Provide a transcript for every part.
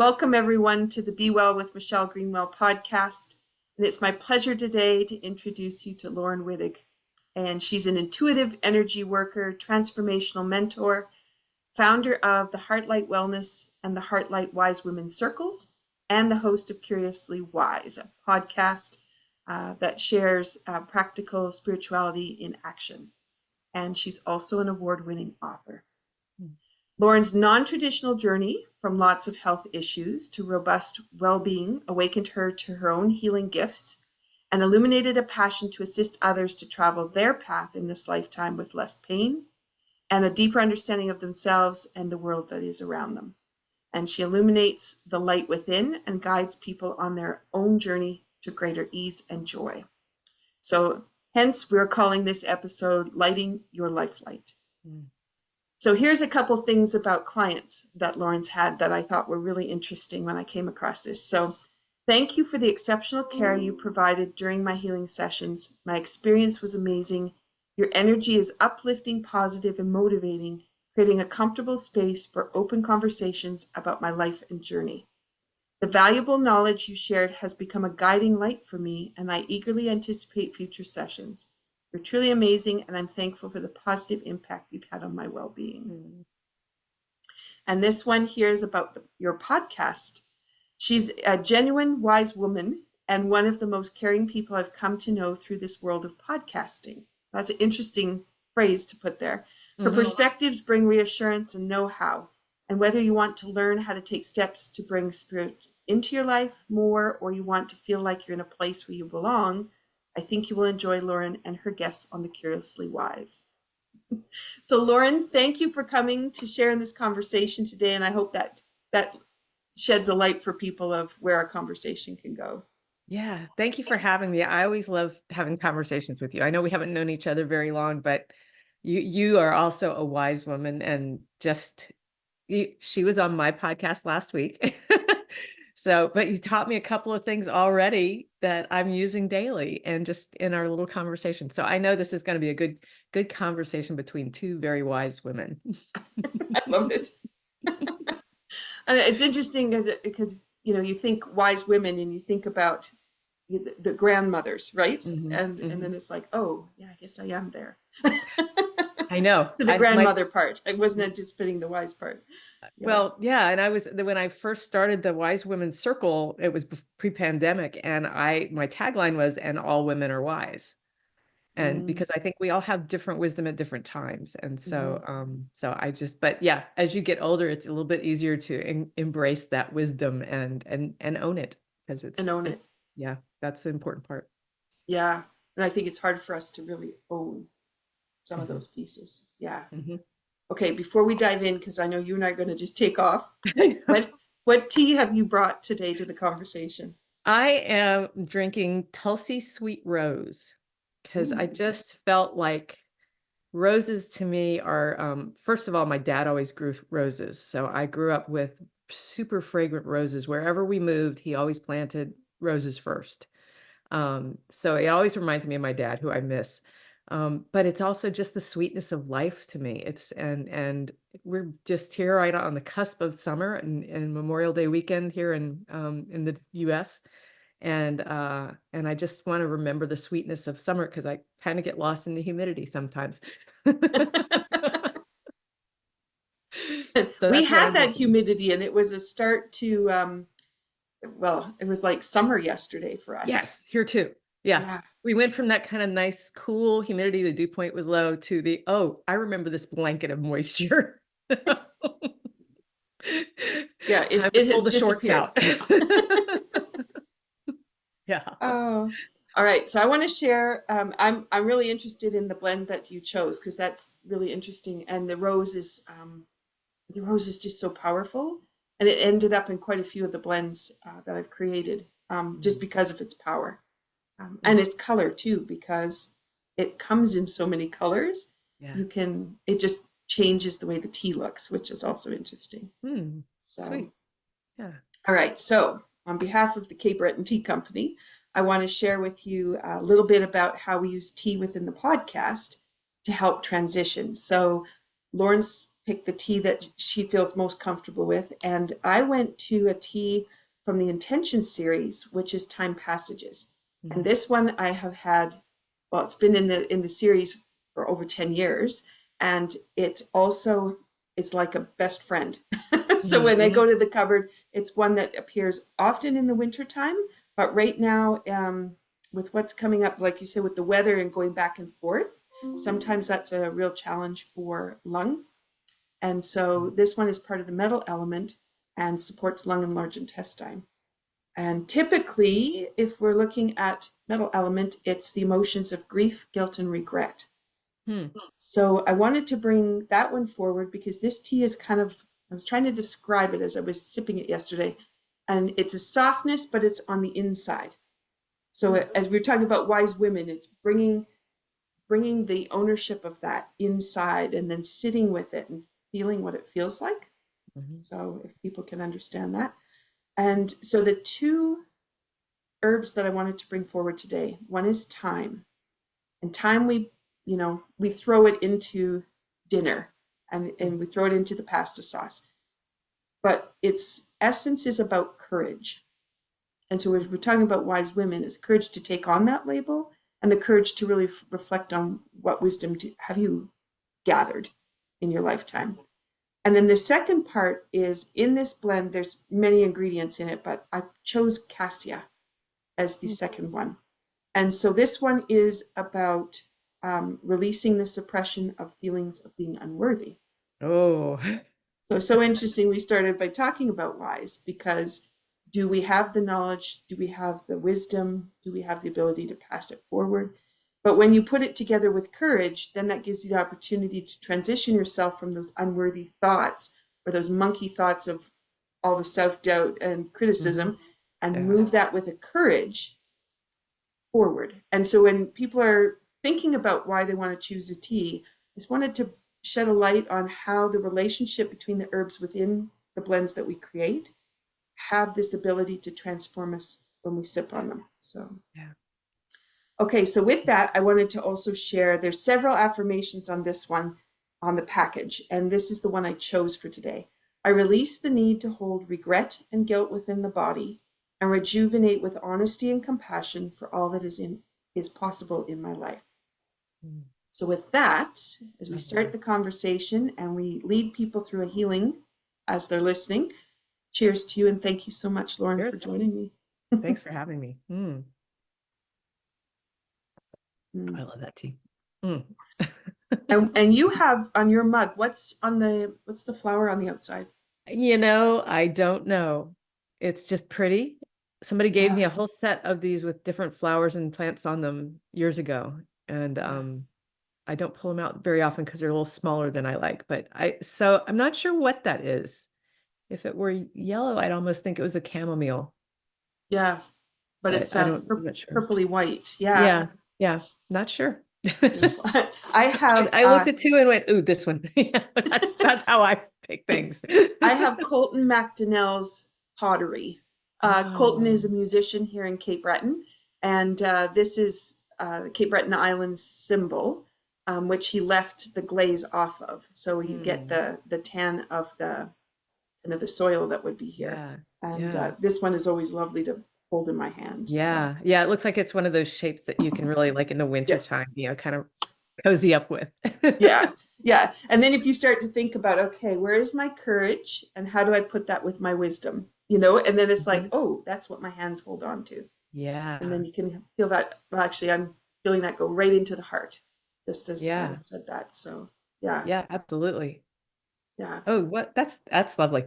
Welcome, everyone, to the Be Well with Michelle Greenwell podcast. And it's my pleasure today to introduce you to Laurin Wittig. And she's an intuitive energy worker, transformational mentor, founder of the HeartLight Wellness and the HeartLight Wise Women Circles, and the host of Curiously Wise, a podcast that shares practical spirituality in action. And she's also an award-winning author. Laurin's non-traditional journey from lots of health issues to robust well-being awakened her to her own healing gifts and illuminated a passion to assist others to travel their path in this lifetime with less pain and a deeper understanding of themselves and the world that is around them. And she illuminates the light within and guides people on their own journey to greater ease and joy. So hence, we're calling this episode Lighting Your Life Light. So here's a couple things about clients that Laurin's had that I thought were really interesting when I came across this. So thank you for the exceptional care you provided during my healing sessions. My experience was amazing. Your energy is uplifting, positive, and motivating, creating a comfortable space for open conversations about my life and journey. The valuable knowledge you shared has become a guiding light for me, and I eagerly anticipate future sessions. You're truly amazing, and I'm thankful for the positive impact you've had on my well-being. And this one here is about your podcast. She's a genuine wise woman and one of the most caring people I've come to know through this world of podcasting. That's an interesting phrase to put there. Her perspectives bring reassurance and know-how. And whether you want to learn how to take steps to bring spirit into your life more, or you want to feel like you're in a place where you belong, I think you will enjoy Laurin and her guests on the Curiously Wise. So Laurin, thank you for coming to share in this conversation today. And I hope that sheds a light for people of where our conversation can go. Yeah, thank you for having me. I always love having conversations with you. I know we haven't known each other very long, but you are also a wise woman, and she was on my podcast last week. But you taught me a couple of things already that I'm using daily and just in our little conversation. So I know this is going to be a good conversation between two very wise women. I love it. And it's interesting because you think wise women and you think about the grandmothers, right? And then it's like, oh yeah, I guess I am there. I know. To the grandmother part. I wasn't anticipating the wise part. Yeah. Well, yeah. And when I first started the Wise Women Circle, it was pre-pandemic. And my tagline was, and all women are wise. And because I think we all have different wisdom at different times. And so, but yeah, as you get older, it's a little bit easier to embrace that wisdom and own it, because yeah, that's the important part. Yeah. And I think it's hard for us to really own some of those pieces. Yeah. Okay, before we dive in, because I know you and I are going to just take off, what tea have you brought today to the conversation? I am drinking Tulsi Sweet Rose, because I just felt like roses to me are, first of all, my dad always grew roses. So I grew up with super fragrant roses. Wherever we moved, he always planted roses first. So it always reminds me of my dad, who I miss. But it's also just the sweetness of life to me. And we're just here right on the cusp of summer and Memorial Day weekend here in the US. And I just want to remember the sweetness of summer, because I kind of get lost in the humidity sometimes. So we had that humidity, and it was a start to it was like summer yesterday for us. Yes, here too. Yeah. We went from that kind of nice, cool humidity, the dew point was low, to I remember this blanket of moisture. Yeah, it has pull the shorts out. Yeah. Oh, all right. So I want to share. I'm really interested in the blend that you chose, because that's really interesting. And the rose is just so powerful, and it ended up in quite a few of the blends that I've created, just because of its power. And its color too, because it comes in so many colors. Yeah. It just changes the way the tea looks, which is also interesting. So, sweet. Yeah. All right. So on behalf of the Cape Breton Tea Company, I want to share with you a little bit about how we use tea within the podcast to help transition. So Laurin's pick the tea that she feels most comfortable with. And I went to a tea from the Intention series, which is Time Passages. And this one I have had, well, it's been in the series for over 10 years. And it also is like a best friend. So when I go to the cupboard, it's one that appears often in the wintertime. But right now, with what's coming up, like you said, with the weather and going back and forth, sometimes that's a real challenge for lung. And so this one is part of the metal element and supports lung and large intestine. And typically, if we're looking at metal element, it's the emotions of grief, guilt, and regret. So I wanted to bring that one forward because this tea is kind of, I was trying to describe it as I was sipping it yesterday, and it's a softness, but it's on the inside. So as we were talking about wise women, it's bringing the ownership of that inside and then sitting with it and feeling what it feels like. So if people can understand that. And so the two herbs that I wanted to bring forward today, one is thyme. And thyme, we throw it into dinner and we throw it into the pasta sauce. But its essence is about courage. And so as we're talking about wise women, is courage to take on that label and the courage to really reflect on what wisdom have you gathered in your lifetime. And then the second part is in this blend, there's many ingredients in it, but I chose cassia as the second one. And so this one is about releasing the suppression of feelings of being unworthy. Oh, So interesting. We started by talking about wise because do we have the knowledge? Do we have the wisdom? Do we have the ability to pass it forward? But when you put it together with courage, then that gives you the opportunity to transition yourself from those unworthy thoughts or those monkey thoughts of all the self-doubt and criticism and move that with a courage forward. And so when people are thinking about why they want to choose a tea, I just wanted to shed a light on how the relationship between the herbs within the blends that we create have this ability to transform us when we sip on them. So, okay, so with that, I wanted to also share, there's several affirmations on this one on the package, and this is the one I chose for today. I release the need to hold regret and guilt within the body and rejuvenate with honesty and compassion for all that is possible in my life. So with that, as we start the conversation and we lead people through a healing as they're listening, cheers to you and thank you so much, Laurin, for joining me. Thanks for having me. I love that tea. And you have on your mug, what's the flower on the outside? I don't know. It's just pretty. Somebody gave me a whole set of these with different flowers and plants on them years ago. And I don't pull them out very often because they're a little smaller than I like. But so I'm not sure what that is. If it were yellow, I'd almost think it was a chamomile. Yeah, but it's I'm not sure. purplely white. Yeah. Not sure. I looked at two and went, ooh, this one. That's how I pick things. I have Colton McDonnell's pottery. Colton is a musician here in Cape Breton, and this is the Cape Breton Islands symbol, which he left the glaze off of. So you get the tan of the soil that would be here. And this one is always lovely to hold in my hand. Yeah. So. Yeah. It looks like it's one of those shapes that you can really, like in the winter time, kind of cozy up with. Yeah. And then if you start to think about, okay, where is my courage and how do I put that with my wisdom? And then it's like, oh, that's what my hands hold on to. Yeah. And then you can feel that. Well, actually, I'm feeling that go right into the heart, just as I said that. So, yeah. Yeah, absolutely. Yeah. Oh, that's lovely.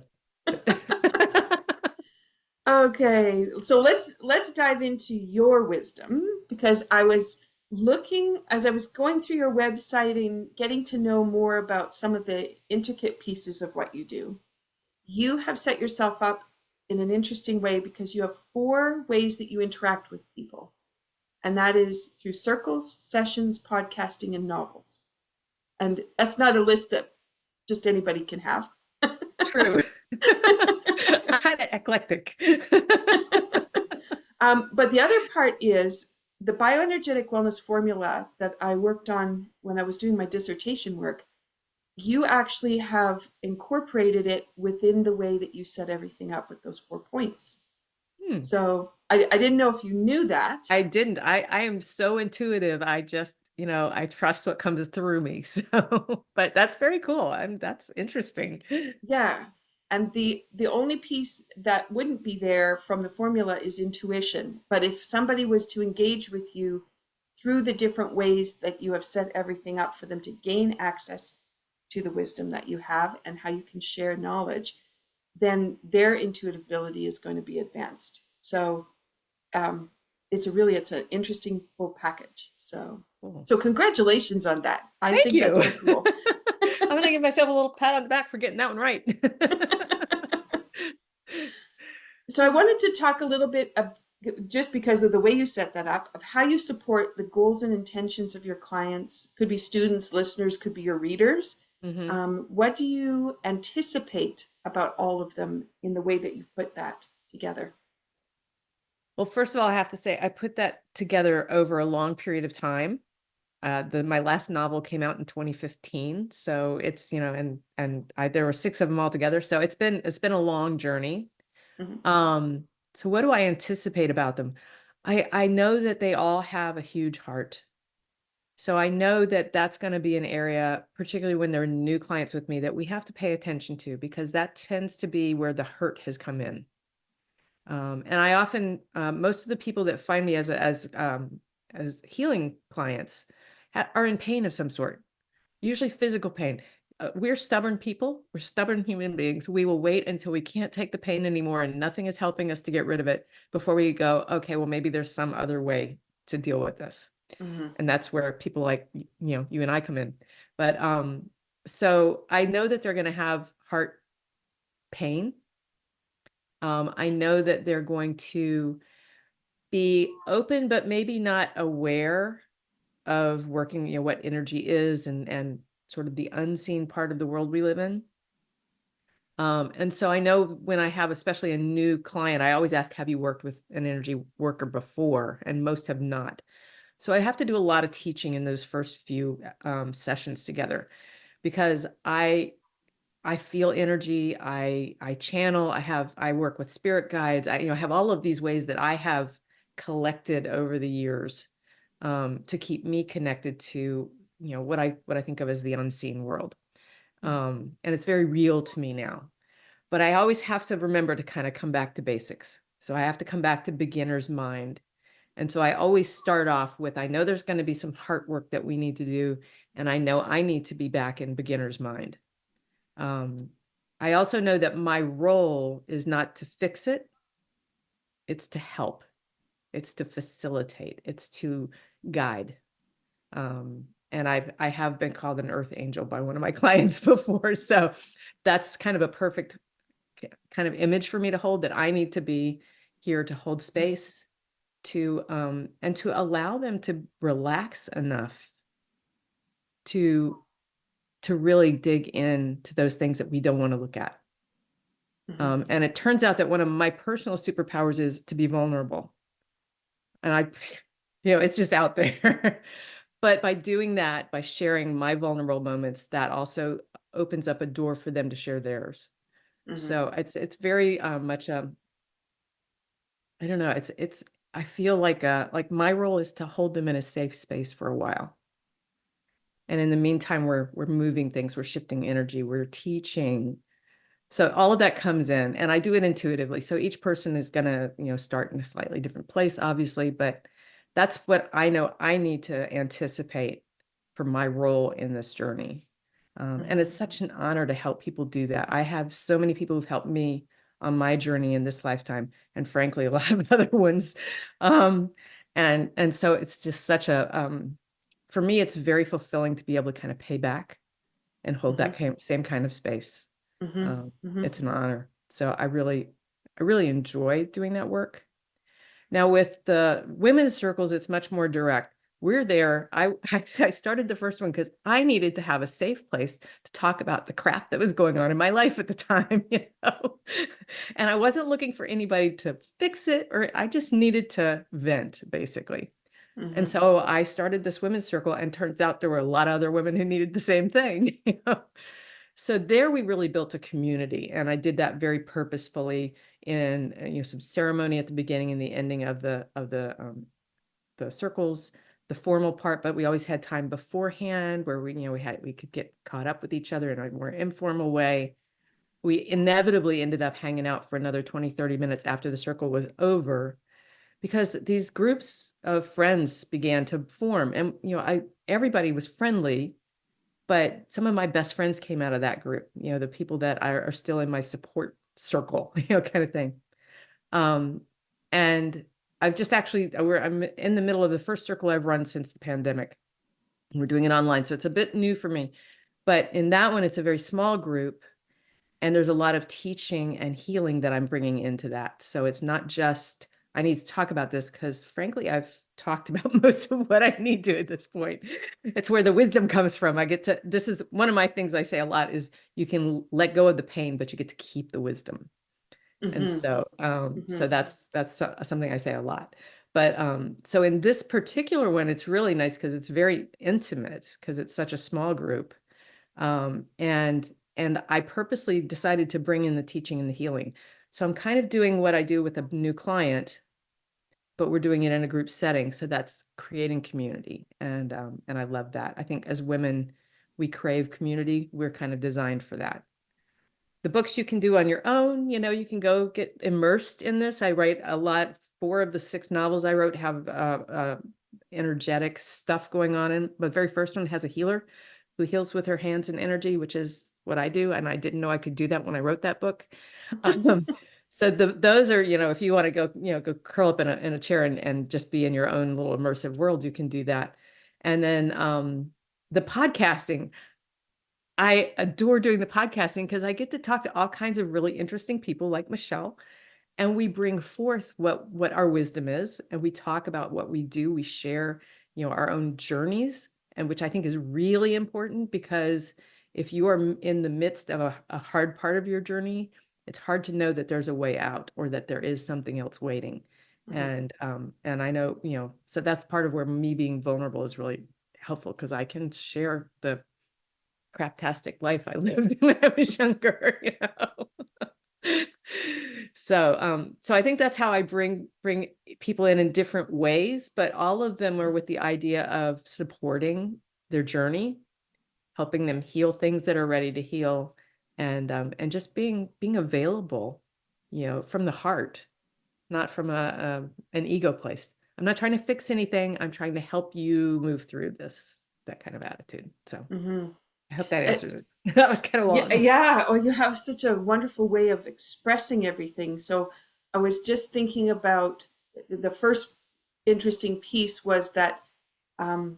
Okay, so let's dive into your wisdom, because I was looking as I was going through your website and getting to know more about some of the intricate pieces of what you do. You have set yourself up in an interesting way because you have 4 ways that you interact with people. And that is through circles, sessions, podcasting, and novels. And that's not a list that just anybody can have. True. Kind of eclectic. But the other part is the bioenergetic wellness formula that I worked on when I was doing my dissertation work you actually have incorporated it within the way that you set everything up with those 4 points. Hmm. So I didn't know if you knew that. I didn't. I am so intuitive. I just, I trust what comes through me. So, but that's very cool. That's interesting. Yeah. And the only piece that wouldn't be there from the formula is intuition. But if somebody was to engage with you through the different ways that you have set everything up for them to gain access to the wisdom that you have and how you can share knowledge, then their intuitive ability is going to be advanced. So um, it's an interesting full package. So Cool. so congratulations on that. I Thank think that's you. so cool. I'm gonna give myself a little pat on the back for getting that one right. So I wanted to talk a little bit of, just because of the way you set that up, of how you support the goals and intentions of your clients. Could be students, listeners, could be your readers. Hmm. What do you anticipate about all of them in the way that you put that together? Well, first of all, I have to say I put that together over a long period of time. My last novel came out in 2015, so it's there were 6 of them all together. So it's been a long journey. Mhm. Um, so what do I anticipate about them? I know that they all have a huge heart. So I know that that's going to be an area, particularly when they're new clients with me, that we have to pay attention to, because that tends to be where the hurt has come in. And I often, most of the people that find me as healing clients are in pain of some sort, usually physical pain. We're stubborn people. We're stubborn human beings. We will wait until we can't take the pain anymore and nothing is helping us to get rid of it before we go, okay, well, maybe there's some other way to deal with this. Mhm. And that's where people like, you and I come in. But so I know that they're going to have heart pain. I know that they're going to be open, but maybe not aware of working, what energy is and sort of the unseen part of the world we live in. And so I know when I have especially a new client, I always ask, have you worked with an energy worker before? And most have not. So I have to do a lot of teaching in those first few sessions together, because I feel energy, I channel, I work with spirit guides, I have all of these ways that I have collected over the years to keep me connected to what I think of as the unseen world. And it's very real to me now. But I always have to remember to kind of come back to basics. So I have to come back to beginner's mind. And so I always start off with, I know there's going to be some heart work that we need to do, and I know I need to be back in beginner's mind. Um, I also know that my role is not to fix it, it's to help, it's to facilitate, it's to guide. And I have been called an earth angel by one of my clients before. So that's kind of a perfect kind of image for me to hold, that I need to be here to hold space to and to allow them to relax enough to really dig into those things that we don't want to look at. Mhm. And it turns out that one of my personal superpowers is to be vulnerable. And it's just out there. But by doing that, by sharing my vulnerable moments, that also opens up a door for them to share theirs. Mhm. So it's very much I don't know, I feel like my role is to hold them in a safe space for a while. And in the meantime, we're moving things, we're shifting energy, we're teaching. So all of that comes in, and I do it intuitively. So each person is going to, start in a slightly different place, obviously, but that's what I know I need to anticipate for my role in this journey. And Mhm. it's such an honor to help people do that. I have so many people who've helped me on my journey in this lifetime, and frankly, a lot of other ones. And so it's just such for me, it's very fulfilling to be able to kind of pay back and hold that Mhm. same kind of space. Mhm. Mhm. It's an honor. So I really enjoy doing that work. Now with the women's circles, it's much more direct. We're there. I started the first one because I needed to have a safe place to talk about the crap that was going on in my life at the time, And I wasn't looking for anybody to fix it, or I just needed to vent, basically. And Mm-hmm. so I started this women's circle, and turns out there were a lot of other women who needed the same thing. So there we really built a community, and I did that very purposefully in some ceremony at the beginning and the ending of the circles, the formal part, but we always had time beforehand where we could get caught up with each other in a more informal way. We inevitably ended up hanging out for another 20, 30 minutes after the circle was over, because these groups of friends began to form. And everybody was friendly, but some of my best friends came out of that group, the people that are still in my support circle, kind of thing. And I've just I'm in the middle of the first circle I've run since the pandemic. We're doing it online, so it's a bit new for me. But in that one, it's a very small group, and there's a lot of teaching and healing that I'm bringing into that. So it's not just, I need to talk about this, because frankly, I've talked about most of what I need to at this point. It's where the wisdom comes from. This is one of my things I say a lot, is you can let go of the pain, but you get to keep the wisdom. And Mm-hmm. so, Mm-hmm. that's something I say a lot. But so in this particular one, it's really nice because it's very intimate, because it's such a small group. And I purposely decided to bring in the teaching and the healing. So I'm kind of doing what I do with a new client, but we're doing it in a group setting. So that's creating community. And I love that. I think as women, we crave community. We're kind of designed for that. The books you can do on your own, you can go get immersed in this. I write a lot. 4 of the 6 novels I wrote have energetic stuff going on in. But the very first one has a healer who heals with her hands and energy, which is what I do. And I didn't know I could do that when I wrote that book. So those are, if you want to go curl up in a chair and just be in your own little immersive world, you can do that. And then the podcasting, I adore doing the podcasting, because I get to talk to all kinds of really interesting people like Michelle, and we bring forth what our wisdom is, and we talk about what we do. We share, our own journeys, and which I think is really important, because if you are in the midst of a hard part of your journey, it's hard to know that there's a way out, or that there is something else waiting. Mm-hmm. And I know, so that's part of where me being vulnerable is really helpful, because I can share the craptastic life I lived when I was younger. So I think that's how I bring people in different ways, but all of them are with the idea of supporting their journey, helping them heal things that are ready to heal, and just being available, from the heart, not from an ego place. I'm not trying to fix anything. I'm trying to help you move through that kind of attitude. So Mm-hmm. I hope that answers it. That was kind of Yeah, long. yeah. Oh, you have such a wonderful way of expressing everything. So I was just thinking about the first interesting piece was that, um,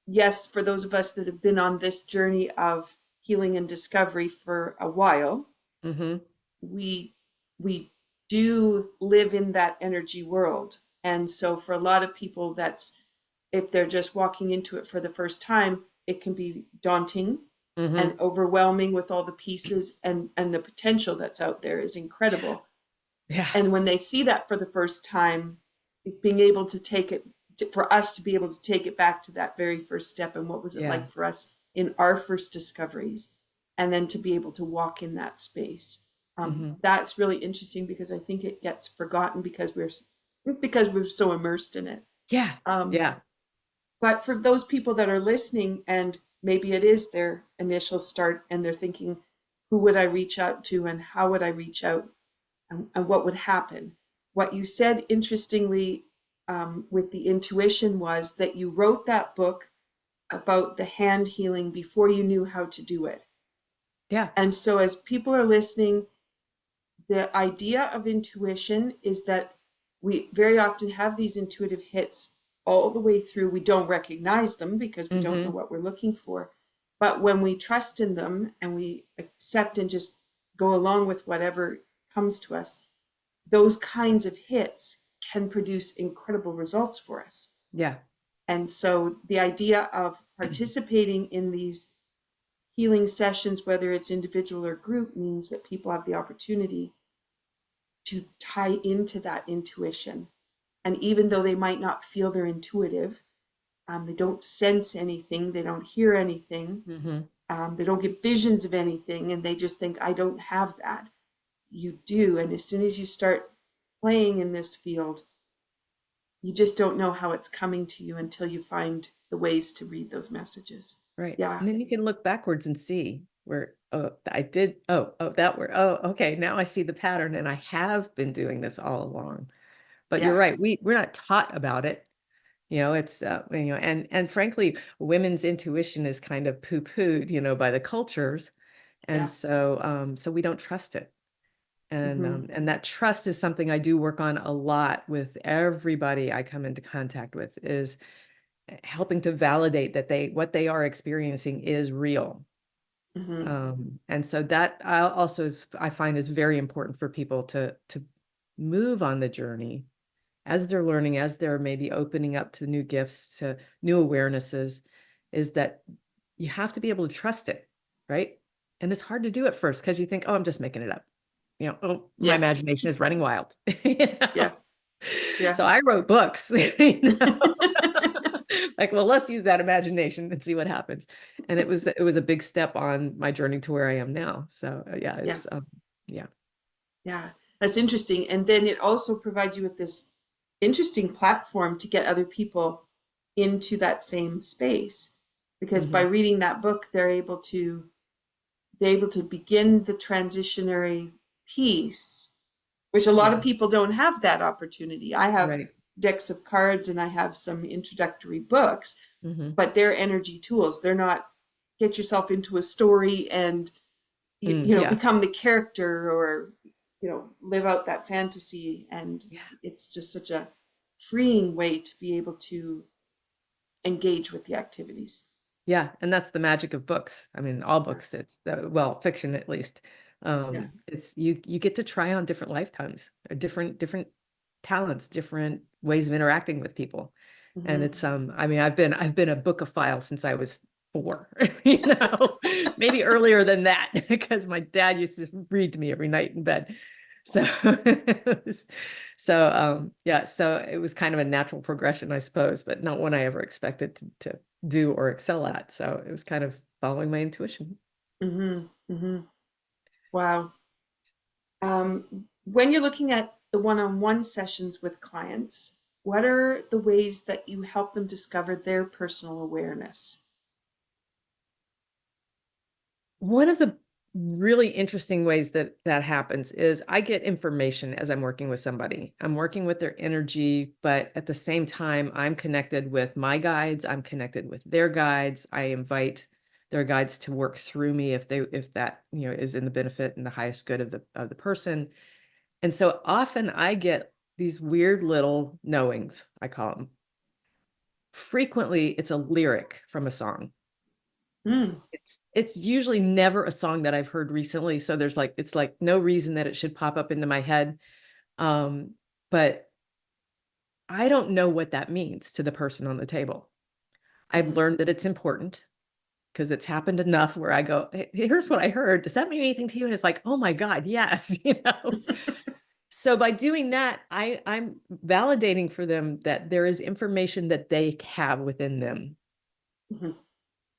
yes, for those of us that have been on this journey of healing and discovery for a while, Mm-hmm. we we do live in that energy world. And so for a lot of people, that's if they're just walking into it for the first time, it can be daunting and Mm-hmm. overwhelming with all the pieces, and the potential that's out there is incredible. Yeah. And when they see that for the first time, being able to take it for us to be able to take it back to that very first step, and what was it Yeah. like for us in our first discoveries, and then to be able to walk in that space. Mm-hmm. That's really interesting, because I think it gets forgotten because we're so immersed in it. Yeah. um, Yeah. but for those people that are listening, and maybe it is their initial start, and they're thinking, who would I reach out to, and how would I reach out, and what would happen? What you said, interestingly, with the intuition, was that you wrote that book about the hand healing before you knew how to do it. Yeah. And so, as people are listening, the idea of intuition is that we very often have these intuitive hits all the way through. We don't recognize them because we don't know Mm-hmm. what we're looking for. But when we trust in them and we accept and just go along with whatever comes to us, those kinds of hits can produce incredible results for us. Yeah. And so the idea of participating in these healing sessions, whether it's individual or group, means that people have the opportunity to tie into that intuition And even though they might not feel they're intuitive, they don't sense anything, they don't hear anything, Mm-hmm. they don't get visions of anything, and they just think, I don't have that. You do. And as soon as you start playing in this field, you just don't know how it's coming to you until you find the ways to read those messages. Right. Yeah, And then you can look backwards and see where, oh, I did, that were, okay, now I see the pattern and I have been doing this all along. But you're yeah, right, we're not taught about it. It's, and frankly, women's intuition is kind of poo-pooed, by the cultures. And yeah. so we don't trust it. Mm-hmm. And that trust is something I do work on a lot with everybody I come into contact with, is helping to validate that what they are experiencing is real. Mm-hmm. And so that I find is very important for people to move on the journey as they're learning, as they're maybe opening up to new gifts, to new awarenesses, is that you have to be able to trust it, right? And it's hard to do at first because you think, oh, I'm just making it up. Oh, my Yeah, imagination is running wild. yeah, yeah. So I wrote books, like, well, let's use that imagination and see what happens. And it was a big step on my journey to where I am now. So yeah, Yeah, yeah. yeah. That's interesting. And then it also provides you with this interesting platform to get other people into that same space. Because by Hmm. reading that book, they're able to begin the transitionary piece, which a lot of Yeah, people don't have that opportunity. I have right. decks of cards and I have some introductory books, Hmm. but they're energy tools. They're not get yourself into a story and Yeah, become the character, or live out that fantasy. And yeah. it's just such a freeing way to be able to engage with the activities. Yeah, and that's the magic of books. I mean, all Yeah, books, well, fiction at least. yeah. It's you get to try on different lifetimes, or different talents, different ways of interacting with people. And Hmm. it's I mean, I've been a bookophile since I was 4, you know, maybe earlier than that, because my dad used to read to me every night in bed. So yeah, so it was kind of a natural progression, I suppose, but not one I ever expected to do or excel at. So it was kind of following my intuition. Hmm. Hmm. Wow. When you're looking at the one-on-one sessions with clients, what are the ways that you help them discover their personal awareness? One of the really interesting ways that happens is I get information as I'm working with somebody. I'm working with their energy, but at the same time, I'm connected with my guides. I'm connected with their guides. I invite their guides to work through me if that, is in the benefit and the highest good of the person. And so often I get these weird little knowings, I call them. Frequently, it's a lyric from a song. Mm, It's usually never a song that I've heard recently, so it's like no reason that it should pop up into my head. Um, but I don't know what that means to the person on the table. I've mhm, learned that it's important because it's happened enough where I go, Here's what I heard. Does that mean anything to you?" And it's like, "Oh my God, yes." So by doing that, I'm validating for them that there is information that they have within them mhm,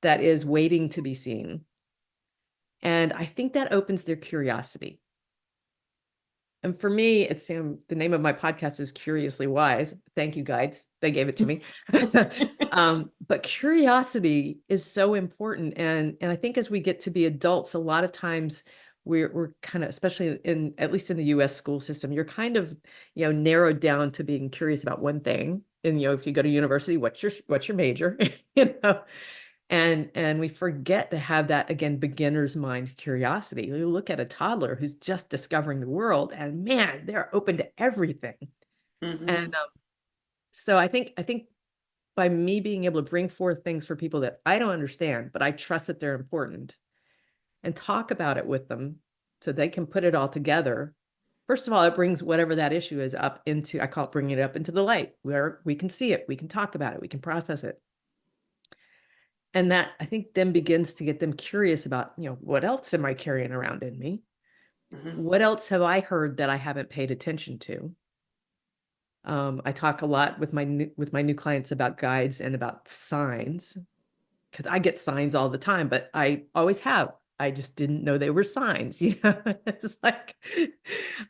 that is waiting to be seen. And I think that opens their curiosity. And for me, it's the name of my podcast is Curiously Wise. Thank you, guides. They gave it to me. But curiosity is so important. And I think as we get to be adults, a lot of times we're kind of, especially at least in the US school system, you're kind of, narrowed down to being curious about one thing. And if you go to university, what's your major? you know, and we forget to have that, again, beginner's mind curiosity. You look at a toddler who's just discovering the world, and man, they're open to everything. And mhm, so I think by me being able to bring forth things for people that I don't understand, but I trust that they're important, and talk about it with them so they can put it all together. First of all, it brings whatever that issue is up into, I call it bringing it up into the light, where we can see it, we can talk about it, we can process it. And that, I think, then begins to get them curious about, what else am I carrying around in me? mhm, What else have I heard that I haven't paid attention to? I talk a lot with my new clients about guides and about signs, because I get signs all the time, but I always have. I just didn't know they were signs, you know. It's like,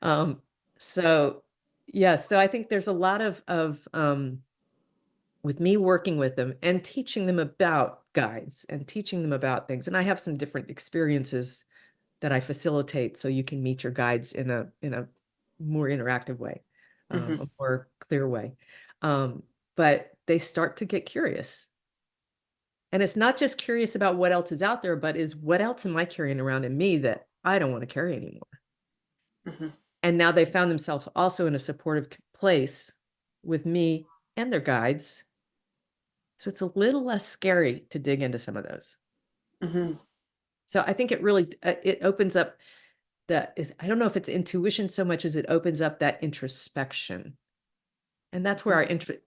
um, so yeah. So I think there's a lot of with me working with them and teaching them about guides and teaching them about things. And I have some different experiences that I facilitate, so you can meet your guides in a more interactive way, Hmm. a more clear way. But they start to get curious. And it's not just curious about what else is out there, but is what else am I carrying around in me that I don't want to carry anymore? Hmm. And now they found themselves also in a supportive place with me and their guides. So it's a little less scary to dig into some of those. Hmm. So I think it really it opens up I don't know if it's intuition so much as it opens up that introspection. And that's where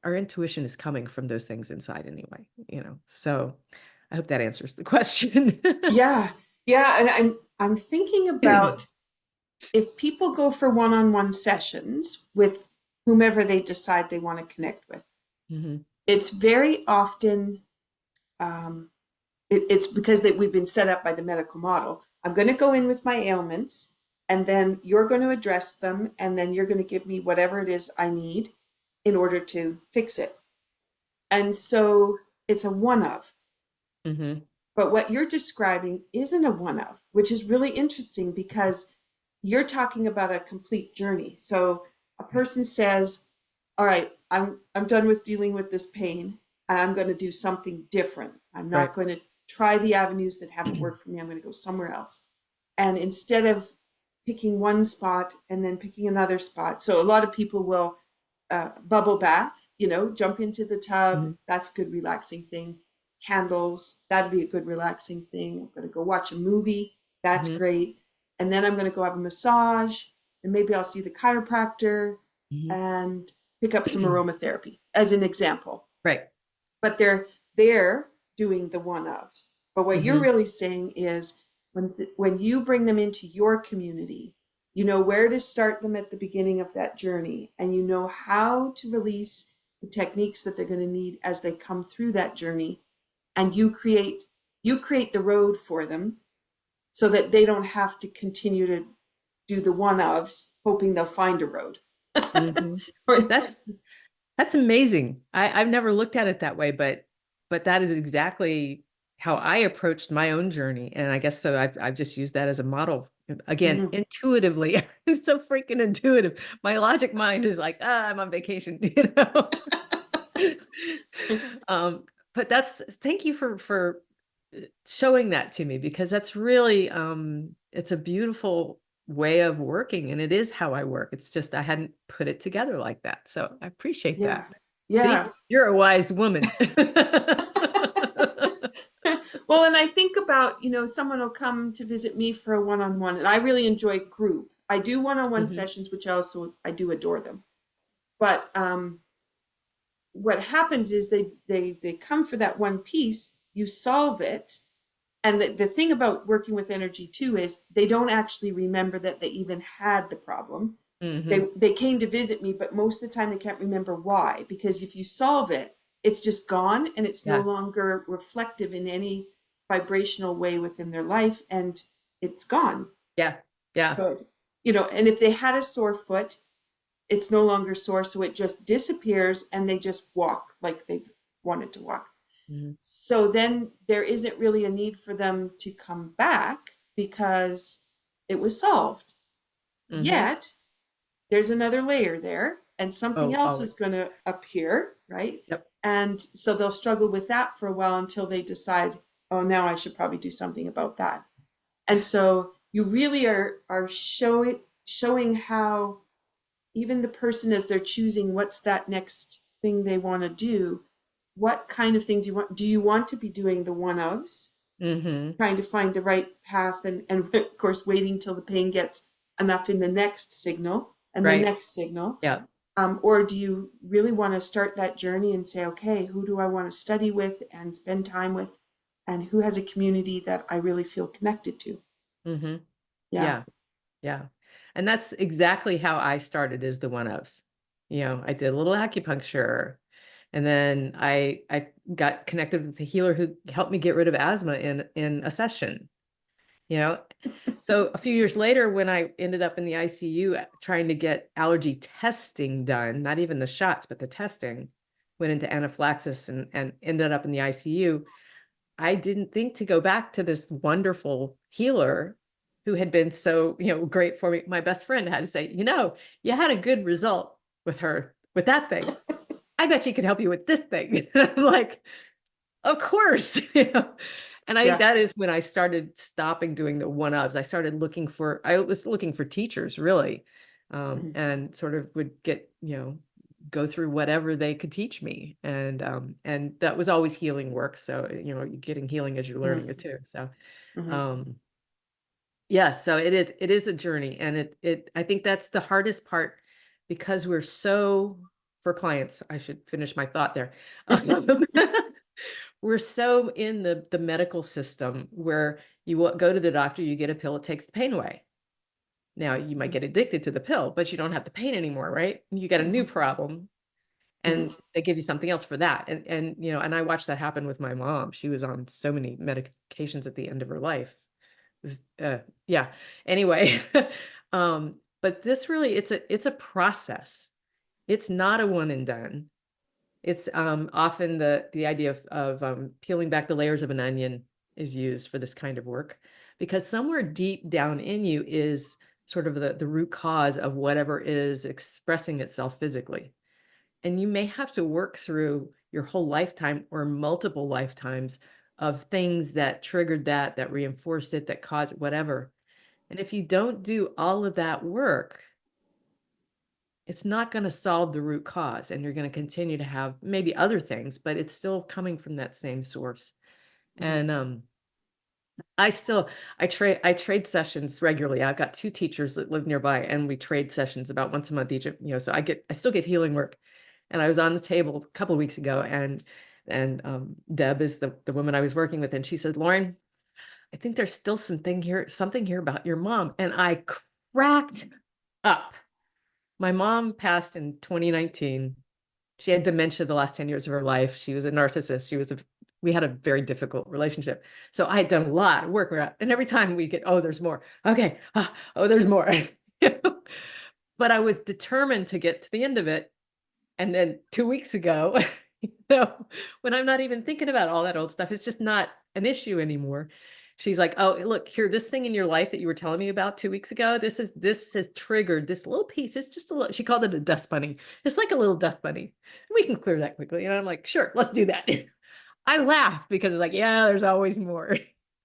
our intuition is coming from, those things inside anyway, you know. So I hope that answers the question. Yeah, yeah, and I'm thinking about if people go for one-on-one sessions with whomever they decide they want to connect with. Hmm. It's very often it's because we've been set up by the medical model. I'm going to go in with my ailments, and then you're going to address them, and then you're going to give me whatever it is I need in order to fix it. And so it's a one of. Hmm. But what you're describing isn't a one of, which is really interesting because you're talking about a complete journey. So a person says, "All right, I'm done with dealing with this pain, and I'm going to do something different. I'm Right. not going to try the avenues that haven't worked for me. I'm going to go somewhere else." And instead of picking one spot and then picking another spot, so a lot of people will bubble bath, jump into the tub. Hmm. That's a good relaxing thing. Candles, that'd be a good relaxing thing. I'm going to go watch a movie. That's Hmm. great. And then I'm going to go have a massage, and maybe I'll see the chiropractor Hmm. and pick up some aromatherapy as an example. Right. But they're doing the one ofs. But what you're Hmm. really saying is when you bring them into your community, you know where to start them at the beginning of that journey, and you know how to release the techniques that they're going to need as they come through that journey, and you create the road for them so that they don't have to continue to do the one ofs hoping they'll find a road. Hmm. That's That's amazing. I've never looked at it that way, but that is exactly how I approached my own journey. And I guess so I've just used that as a model. Again, Mhm. intuitively. I'm so freaking intuitive. My logic mind is like, I'm on vacation, you know. Um, but thank you for showing that to me, because that's really it's a beautiful way of working, and it is how I work. It's just I hadn't put it together like that. So I appreciate Yeah. that. See, Yeah. you're a wise woman. Well, and I think about, someone will come to visit me for a one-on-one, and I really enjoy group. I do one-on-one Hmm. sessions, which I do adore them. But what happens is they come for that one piece, you solve it. And the thing about working with energy too is they don't actually remember that they even had the problem. Hmm. They came to visit me, but most of the time they can't remember why. Because if you solve it, it's just gone, and it's no Yeah. longer reflective in any vibrational way within their life, and it's gone. Yeah. Yeah. So and if they had a sore foot, it's no longer sore, so it just disappears, and they just walk like they've wanted to walk. Hmm. So then there isn't really a need for them to come back because it was solved. Hmm. Yet there's another layer there, and something Oh, else always. is going to appear, right? Yep. And so they'll struggle with that for a while until they decide, oh, now I should probably do something about that. And so you really are showing how even the person, as they're choosing what's that next thing they want to do, what kind of thing do you want to be doing the one ofs, Hmm. trying to find the right path, and of course waiting till the pain gets enough in the next signal and the Right. next signal, Yeah. or do you really want to start that journey and say, okay, who do I want to study with and spend time with, and who has a community that I really feel connected to? Hmm. Yeah. Yeah. Yeah. And that's exactly how I started, as the one ofs. I did a little acupuncture, and then I got connected with a healer who helped me get rid of asthma in a session. So a few years later, when I ended up in the ICU trying to get allergy testing done, not even the shots, but the testing, went into anaphylaxis and ended up in the ICU. I didn't think to go back to this wonderful healer who had been so, great for me. My best friend had to say, you had a good result with her, with that thing. I bet she could help you with this thing. I'm like, of course. And I think Yeah. that is when I started stopping doing the one-ups. I was looking for teachers, really, Mhm. and sort of would get, go through whatever they could teach me. And that was always healing work. So, you're getting healing as you're learning it too. So, Mhm. um, yeah, so it is a journey. And I think that's the hardest part, because for clients, I should finish my thought there. We're so in the medical system where you go to the doctor, you get a pill, it takes the pain away. Now you might get addicted to the pill, but you don't have the pain anymore, right? You get a new Mhm. problem, Mhm. and they give you something else for that. And I watched that happen with my mom. She was on so many medications at the end of her life. It was, yeah. Anyway, but this really, it's a process. It's not a one and done. It's often the idea of peeling back the layers of an onion is used for this kind of work, because somewhere deep down in you is sort of the root cause of whatever is expressing itself physically. And you may have to work through your whole lifetime or multiple lifetimes of things that triggered that reinforced it, that caused whatever. And if you don't do all of that work, it's not going to solve the root cause, and you're going to continue to have maybe other things, but it's still coming from that same source. Mhm. And I trade sessions regularly. I've got two teachers that live nearby, and we trade sessions about once a month each. So I still get healing work. And I was on the table a couple of weeks ago, and Deb is the woman I was working with, and she said, "Laurin, I think there's still something here about your mom." And I cracked up. My mom passed in 2019. She had dementia the last 10 years of her life. She was a narcissist. We had a very difficult relationship. So I had done a lot of work around, and every time we get, oh, there's more. Okay. Oh, there's more. But I was determined to get to the end of it. And then 2 weeks ago, when I'm not even thinking about all that old stuff, it's just not an issue anymore. She's like, "Oh, look here, this thing in your life that you were telling me about 2 weeks ago, this has triggered this little piece. It's just a little," she called it a dust bunny. It's like a little dust bunny. We can clear that quickly. And I'm like, "Sure, let's do that." I laughed because it's like, yeah, there's always more.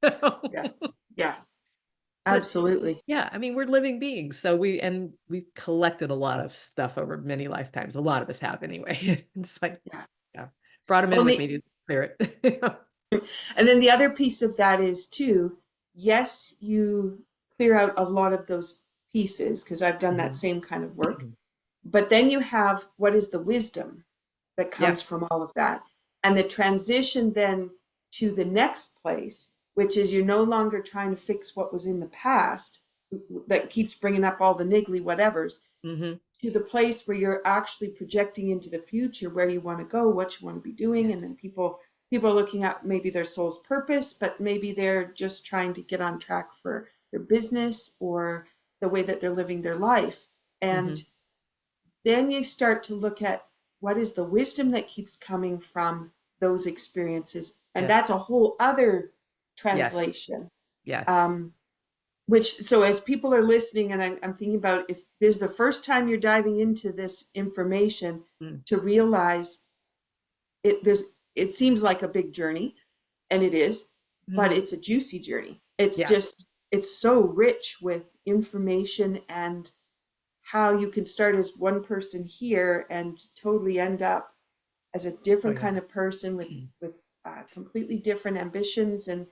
Yeah. Yeah. But Absolutely. yeah, I mean, we're living beings. So we've collected a lot of stuff over many lifetimes. A lot of us have anyway. It's like, Yeah. yeah, brought them in Well, with me to clear it. and then the other piece of that is too, yes, you clear out a lot of those pieces because I've done that Mhm. same kind of work. But then you have what is the wisdom that comes Yes. from all of that. And the transition then to the next place, which is you're no longer trying to fix what was in the past that keeps bringing up all the niggly whatevers, Hmm. to the place where you're actually projecting into the future where you want to go, what you want to be doing. And then Yes. people are looking at maybe their soul's purpose, but maybe they're just trying to get on track for their business or the way that they're living their life. And Hmm. then you start to look at what is the wisdom that keeps coming from those experiences. And Yes. that's a whole other Yes. translation. Yes. Um, so as people are listening, and I'm thinking about if this is the first time you're diving into this information, Mm. to realize it seems like a big journey, and it is, but Mhm. it's a juicy journey. It's Yes. just, it's so rich with information and how you can start as one person here and totally end up as a Oh, different yeah. kind of person Mm. with completely different ambitions, and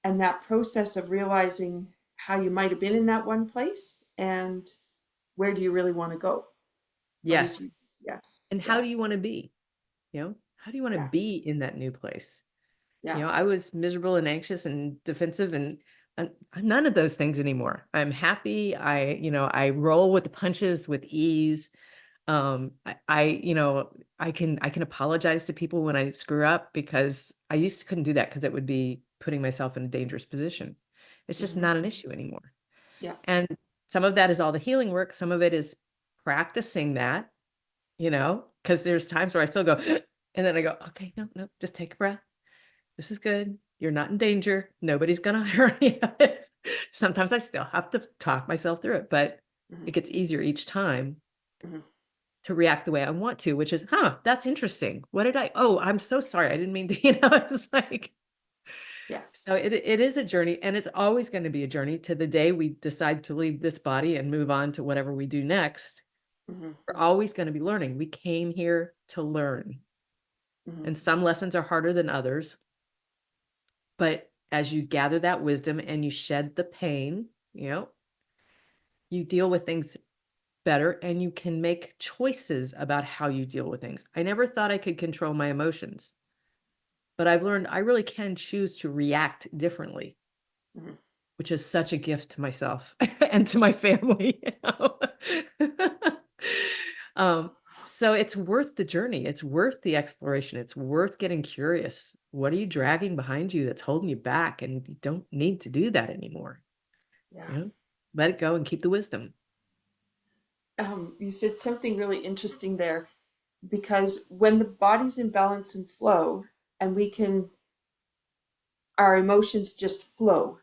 that process of realizing how you might have been in that one place and where do you really want to go? What is Yes. yes, And how yeah, do you want to be? How do you want to yeah, be in that new place? yeah, I was miserable and anxious and defensive, and I'm none of those things anymore. I'm happy. I roll with the punches with ease. I can apologize to people when I screw up, because I used to couldn't do that because it would be putting myself in a dangerous position. It's just Mhm. not an issue anymore. Yeah. And some of that is all the healing work. Some of it is practicing that, because there's times where I still go, and then I go, okay, no, no, just take a breath. This is good. You're not in danger. Nobody's going to hurt you. Sometimes I still have to talk myself through it, but Mhm. it gets easier each time Mhm. to react the way I want to, which is, that's interesting. What did oh, I'm so sorry. I didn't mean to, it's like, Yeah. so it is a journey, and it's always going to be a journey to the day we decide to leave this body and move on to whatever we do next. Mhm. We're always going to be learning. We came here to learn, Mhm. and some lessons are harder than others. But as you gather that wisdom and you shed the pain, you deal with things better, and you can make choices about how you deal with things. I never thought I could control my emotions, but I've learned I really can choose to react differently, Mhm. which is such a gift to myself and to my family. um, so it's worth the journey. It's worth the exploration. It's worth getting curious. What are you dragging behind you that's holding you back? And you don't need to do that anymore. Yeah. You know, let it go and keep the wisdom. You said something really interesting there, because when the body's in balance and flow, and our emotions just flow.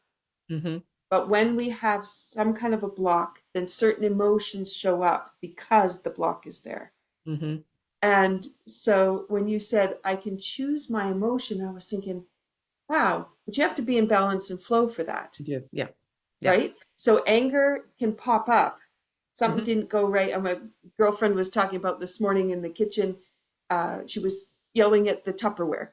Hmm. But when we have some kind of a block, then certain emotions show up because the block is there. Hmm. And so when you said, I can choose my emotion, I was thinking, wow, but you have to be in balance and flow for that, Yeah. Yeah. Yeah. right? So anger can pop up. Something Hmm. didn't go right. And my girlfriend was talking about this morning in the kitchen. She was yelling at the Tupperware.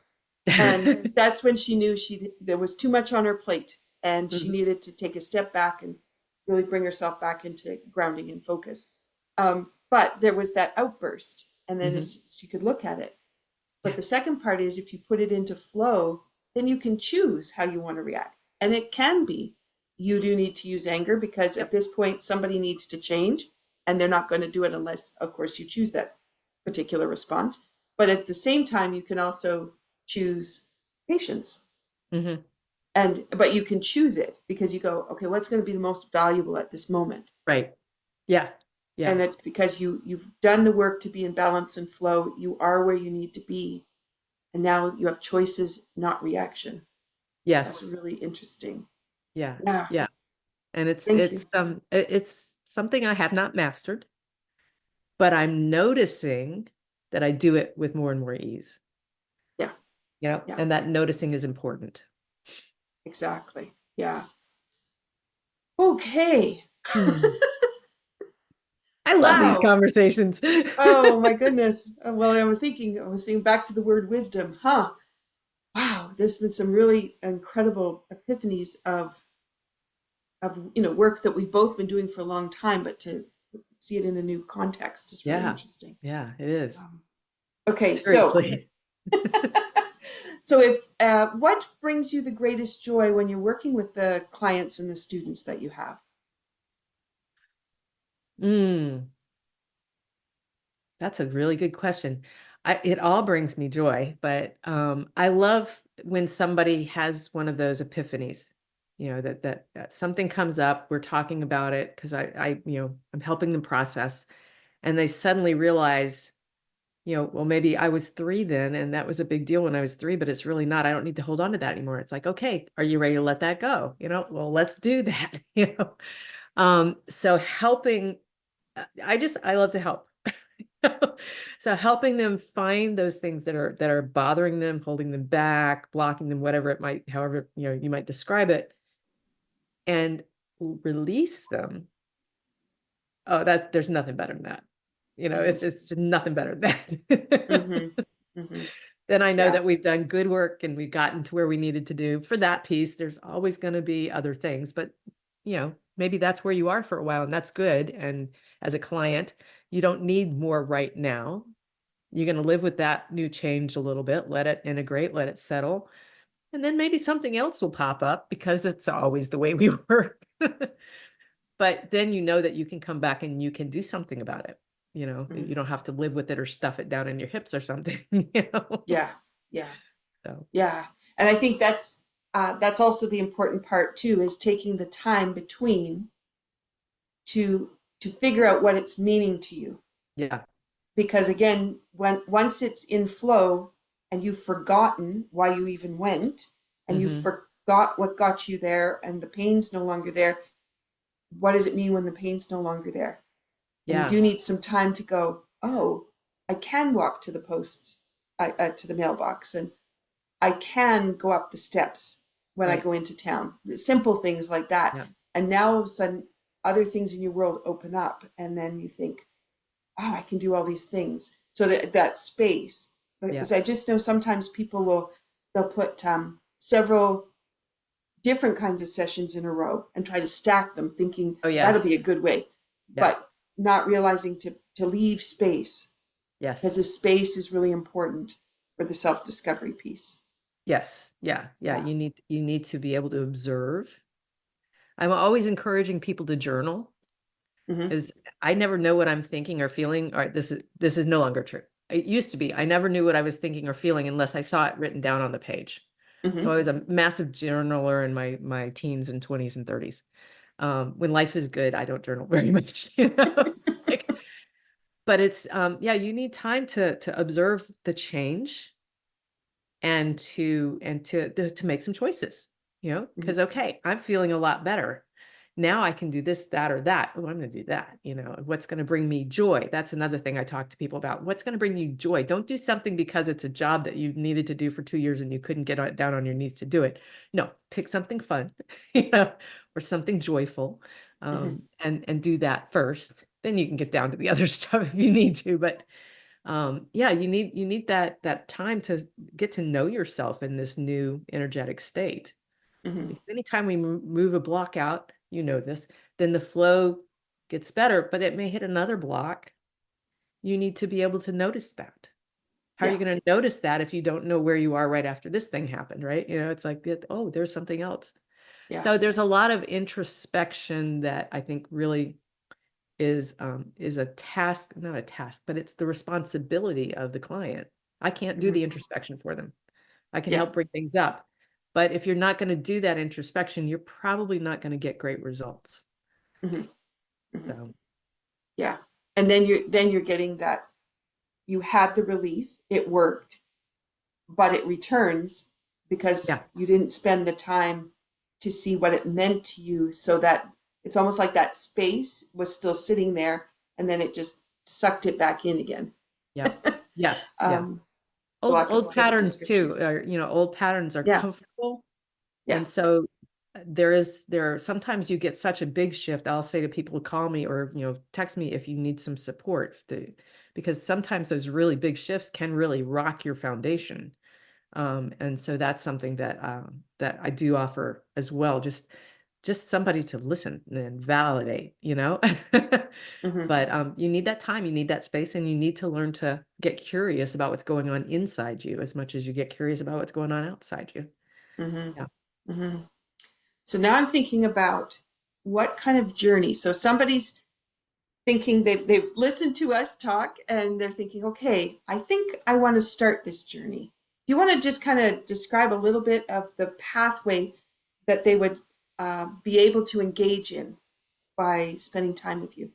And that's when she knew there was too much on her plate, and she Hmm. needed to take a step back and really bring herself back into grounding and focus. But there was that outburst, and then Hmm. she could look at it. But Yeah. the second part is, if you put it into flow, then you can choose how you want to react. And it can be, you do need to use anger because at Yep. this point somebody needs to change, and they're not going to do it unless, of course, you choose that particular response. But at the same time, you can also choose patience. Hmm. But you can choose it because you go, okay, what's going to be the most valuable at this moment? Right. Yeah. And Yeah. that's because you've done the work to be in balance and flow. You are where you need to be. And now you have choices, not reaction. That's Yes. really interesting. Yeah. Yeah. Yeah. And it's Thank you. it's um it- it's something I have not mastered, but I'm noticing that I do it with more and more ease, Yeah. Yeah. and that noticing is important. Exactly. Yeah. Okay. Hmm. I love these Wow. conversations. Oh my goodness. Well, I was thinking back to the word wisdom, huh? Wow. There's been some really incredible epiphanies of work that we've both been doing for a long time, but to see it in a new context is really Yeah. interesting. Yeah, it is. Um, okay, so Seriously. so if what brings you the greatest joy when you're working with the clients and the students that you have? Mm, that's a really good question. It all brings me joy, but I love when somebody has one of those epiphanies, that something comes up, we're talking about it because I'm helping them process, and they suddenly realize, well, maybe I was 3 then, and that was a big deal when I was 3, but it's really not. I don't need to hold on to that anymore. It's like, okay, are you ready to let that go? Well, let's do that. So helping, I love to help. So helping them find those things that are bothering them, holding them back, blocking them, whatever it might, however, you might describe it, and release them. Oh, there's nothing better than that. Mm-hmm. It's just nothing better than Mm-hmm. that. Mm-hmm. Then I know Yeah. that we've done good work and we've gotten to where we needed to do for that piece. There's always going to be other things, but maybe that's where you are for a while, and that's good. And as a client, you don't need more right now. You're going to live with that new change a little bit, let it integrate, let it settle. And then maybe something else will pop up because it's always the way we work. But then you know that you can come back and you can do something about it. You don't have to live with it or stuff it down in your hips or something, you know? Yeah. Yeah. So, Yeah. And I think that's also the important part too, is taking the time between to figure out what it's meaning to you. yeah. Because again, once it's in flow and you've forgotten why you even went, and you Hmm. forgot what got you there, and the pain's no longer there, what does it mean when the pain's no longer there? And you Yeah. do need some time to go, oh, I can walk to the post, to the mailbox, and I can go up the steps when I Right. go into town. Simple things like that. Yeah. And now all of a sudden, other things in your world open up, and then you think, oh, I can do all these things. So that space, Yeah. because I just know sometimes they'll put several different kinds of sessions in a row and try to stack them, thinking Oh, yeah. that'll be a good way, Yeah. but not realizing to leave space, because Yes. the space is really important for the self-discovery piece. Yes. Yeah. Yeah. Yeah. You need to be able to observe. I'm always encouraging people to journal. Mm-hmm. Is I never know what I'm thinking or feeling. All right, this is no longer true. It used to be. I never knew what I was thinking or feeling unless I saw it written down on the page. So Mm-hmm. I was a massive journaler in my teens and 20s and 30s. When life is good, I don't journal very much, It's like, but it's yeah, you need time to observe the change and to make some choices, Mm-hmm. because okay, I'm feeling a lot better. Now I can do this, that, or that. Oh, I'm going to do that. What's going to bring me joy? That's another thing I talk to people about. What's going to bring you joy? Don't do something because it's a job that you needed to do for 2 years and you couldn't down on your knees to do it. No, pick something fun, or something joyful, Mm-hmm. and do that first. Then you can get down to the other stuff if you need to. But yeah, you need that time to get to know yourself in this new energetic state. Mm-hmm. Because anytime we move a block out, this, then the flow gets better, but it may hit another block. You need to be able to notice that. How are you Yeah. going to notice that if you don't know where you are right after this thing happened, right? It's like, oh, there's something else. Yeah. So there's a lot of introspection that I think really is a task, not a task, but it's the responsibility of the client. I can't do Mm-hmm. the introspection for them. I can Yeah. help bring things up. But if you're not going to do that introspection, you're probably not going to get great results. Mm-hmm. Mm-hmm. So, Yeah. And then you're getting that you had the relief, it worked, but it returns because yeah, you didn't spend the time to see what it meant to you, so that it's almost like that space was still sitting there, and then it just sucked it back in again. yeah, yeah, yeah. um, for Old lack of a old better patterns description. too are, old patterns are Yeah. comfortable. Yeah. And so sometimes you get such a big shift. I'll say to people, call me or, text me if you need some support, because sometimes those really big shifts can really rock your foundation. And so that's something that I do offer as well. Just somebody to listen and validate. Mm-hmm. But you need that time, you need that space, and you need to learn to get curious about what's going on inside you as much as you get curious about what's going on outside you. Yeah. Mm-hmm. Mm-hmm. So now I'm thinking about what kind of journey. So somebody's thinking they've listened to us talk, and they're thinking, okay, I think I want to start this journey. Do you want to just kind of describe a little bit of the pathway that they would be able to engage in by spending time with you?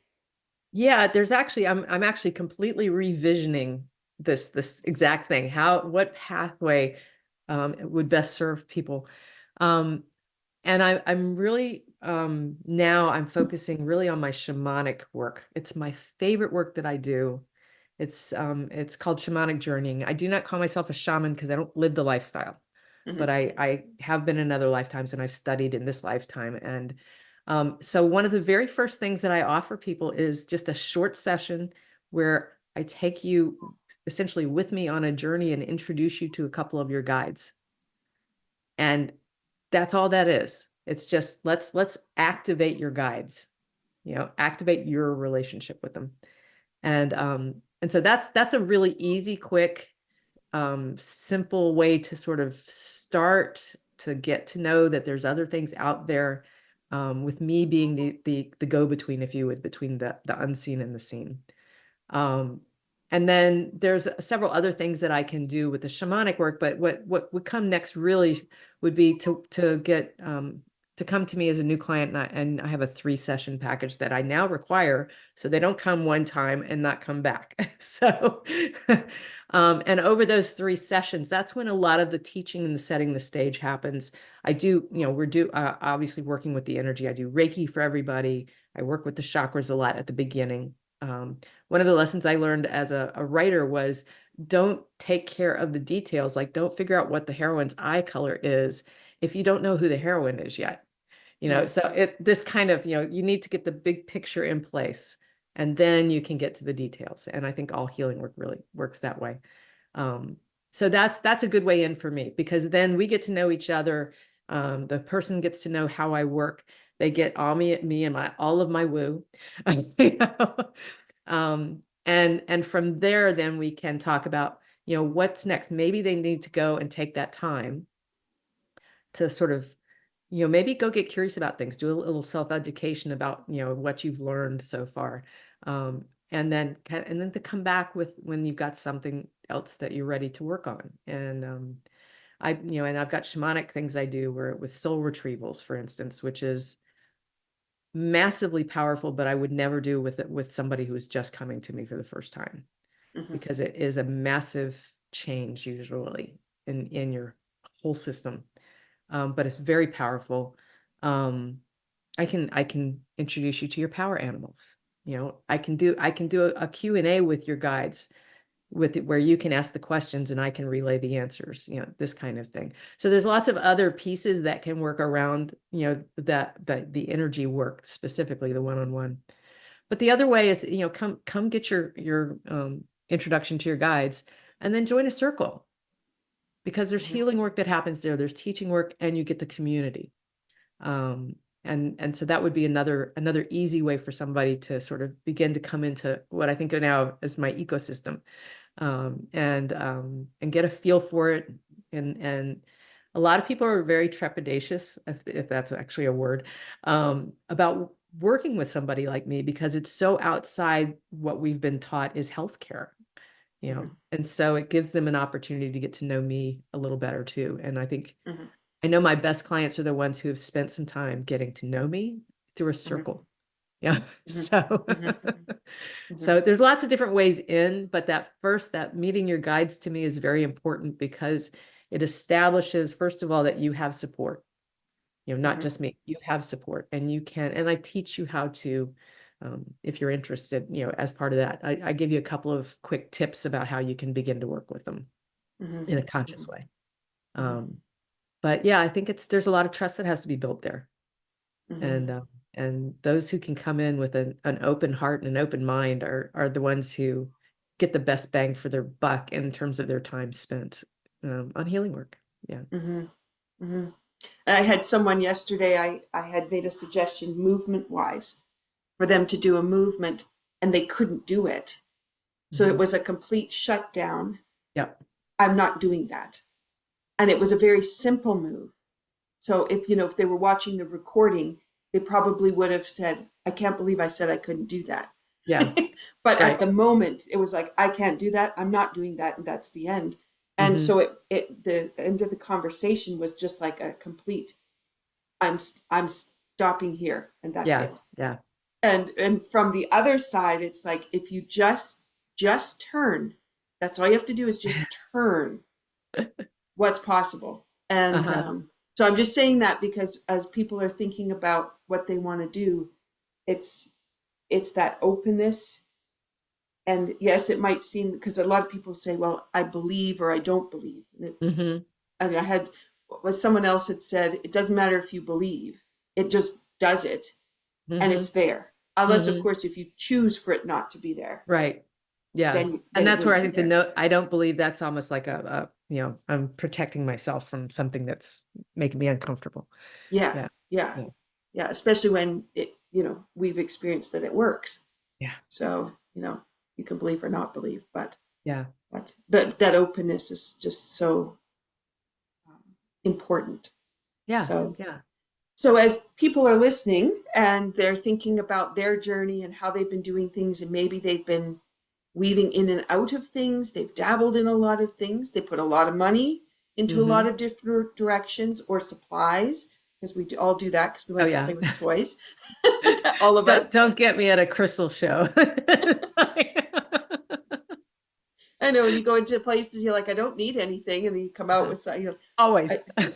Yeah, I'm actually completely revisioning this exact thing. What pathway would best serve people? Um, and I'm really now I'm focusing really on my shamanic work. It's my favorite work that I do. It's called shamanic journeying. I do not call myself a shaman because I don't live the lifestyle, Mm-hmm. but I have been in other lifetimes and I've studied in this lifetime. And so one of the very first things that I offer people is just a short session where I take you essentially with me on a journey and introduce you to a couple of your guides. And that's all that is. It's just let's activate your guides, activate your relationship with them. And so that's a really easy, quick, simple way to sort of start to get to know that there's other things out there, with me being the go-between, if you would, between the unseen and the seen. Um, and then there's several other things that I can do with the shamanic work, but what would come next really would be to get to come to me as a new client, and I have a 3-session package that I now require, so they don't come one time and not come back. So, and over those 3 sessions, that's when a lot of the teaching and the setting the stage happens. I do, we're obviously working with the energy. I do Reiki for everybody. I work with the chakras a lot at the beginning. One of the lessons I learned as a writer was don't take care of the details. Like, don't figure out what the heroine's eye color is if you don't know who the heroine is yet. Right. So this kind of, you need to get the big picture in place, and then you can get to the details. And I think all healing work really works that way. So that's a good way in for me, because then we get to know each other. The person gets to know how I work. They get me and all of my woo. You know? And from there, then we can talk about, what's next. Maybe they need to go and take that time to sort of, maybe go get curious about things, do a little self-education about, what you've learned so far. And then to come back with when you've got something else that you're ready to work on. And and I've got shamanic things I do with soul retrievals, for instance, which is massively powerful, but I would never do with somebody who is just coming to me for the first time, because it is a massive change usually in your whole system. But it's very powerful. I can introduce you to your power animals. I can do a Q&A with your guides, where you can ask the questions and I can relay the answers, this kind of thing. So there's lots of other pieces that can work around, the energy work, specifically the one-on-one. But the other way is, come get your introduction to your guides, and then join a circle, because there's healing work that happens there. There's teaching work, and you get the community. And so that would be another easy way for somebody to sort of begin to come into what I think of now as my ecosystem, and get a feel for it. And a lot of people are very trepidatious, if that's actually a word, about working with somebody like me, because it's so outside what we've been taught is healthcare, and so it gives them an opportunity to get to know me a little better too. And I think I know my best clients are the ones who have spent some time getting to know me through a circle. Yeah. So, so there's lots of different ways in, but that meeting your guides to me is very important, because it establishes, first of all, that you have support, not just me, you have support, and and I teach you how to, if you're interested, as part of that, I give you a couple of quick tips about how you can begin to work with them in a conscious way. But yeah, I think there's a lot of trust that has to be built there. And those who can come in with an open heart and an open mind are the ones who get the best bang for their buck in terms of their time spent on healing work. Yeah. I had someone yesterday, I had made a suggestion movement wise for them to do a movement, and they couldn't do it. So it was a complete shutdown. Yep. I'm not doing that. And it was a very simple move. So if they were watching the recording, they probably would have said, I can't believe I said I couldn't do that. Yeah. But at the moment, it was like, I can't do that. I'm not doing that. And that's the end. And so the end of the conversation was just like a complete, I'm stopping here, and that's it. Yeah. And from the other side, it's like, if you just turn, that's all you have to do is just turn what's possible. And so I'm just saying that because as people are thinking about what they want to do, it's that openness. And yes, it might seem, because a lot of people say, well, I believe or I don't believe. And I had what someone else had said, it doesn't matter if you believe, it just does it. And it's there. Unless, of course, if you choose for it not to be there. Right. Yeah. Then and that's where I think the note, I don't believe, that's almost like I'm protecting myself from something that's making me uncomfortable. Yeah. Especially when we've experienced that it works. Yeah. So, you can believe or not believe, but but that openness is just so important. Yeah. So as people are listening and they're thinking about their journey and how they've been doing things, and maybe they've been weaving in and out of things. They've dabbled in a lot of things. They put a lot of money into a lot of different directions or supplies, because we all do that because we Oh like to yeah. play with toys. All of Don't, us. don't get me at a crystal show. I know when you go into places, you're like, I don't need anything, and then you come out with something. I, Always. I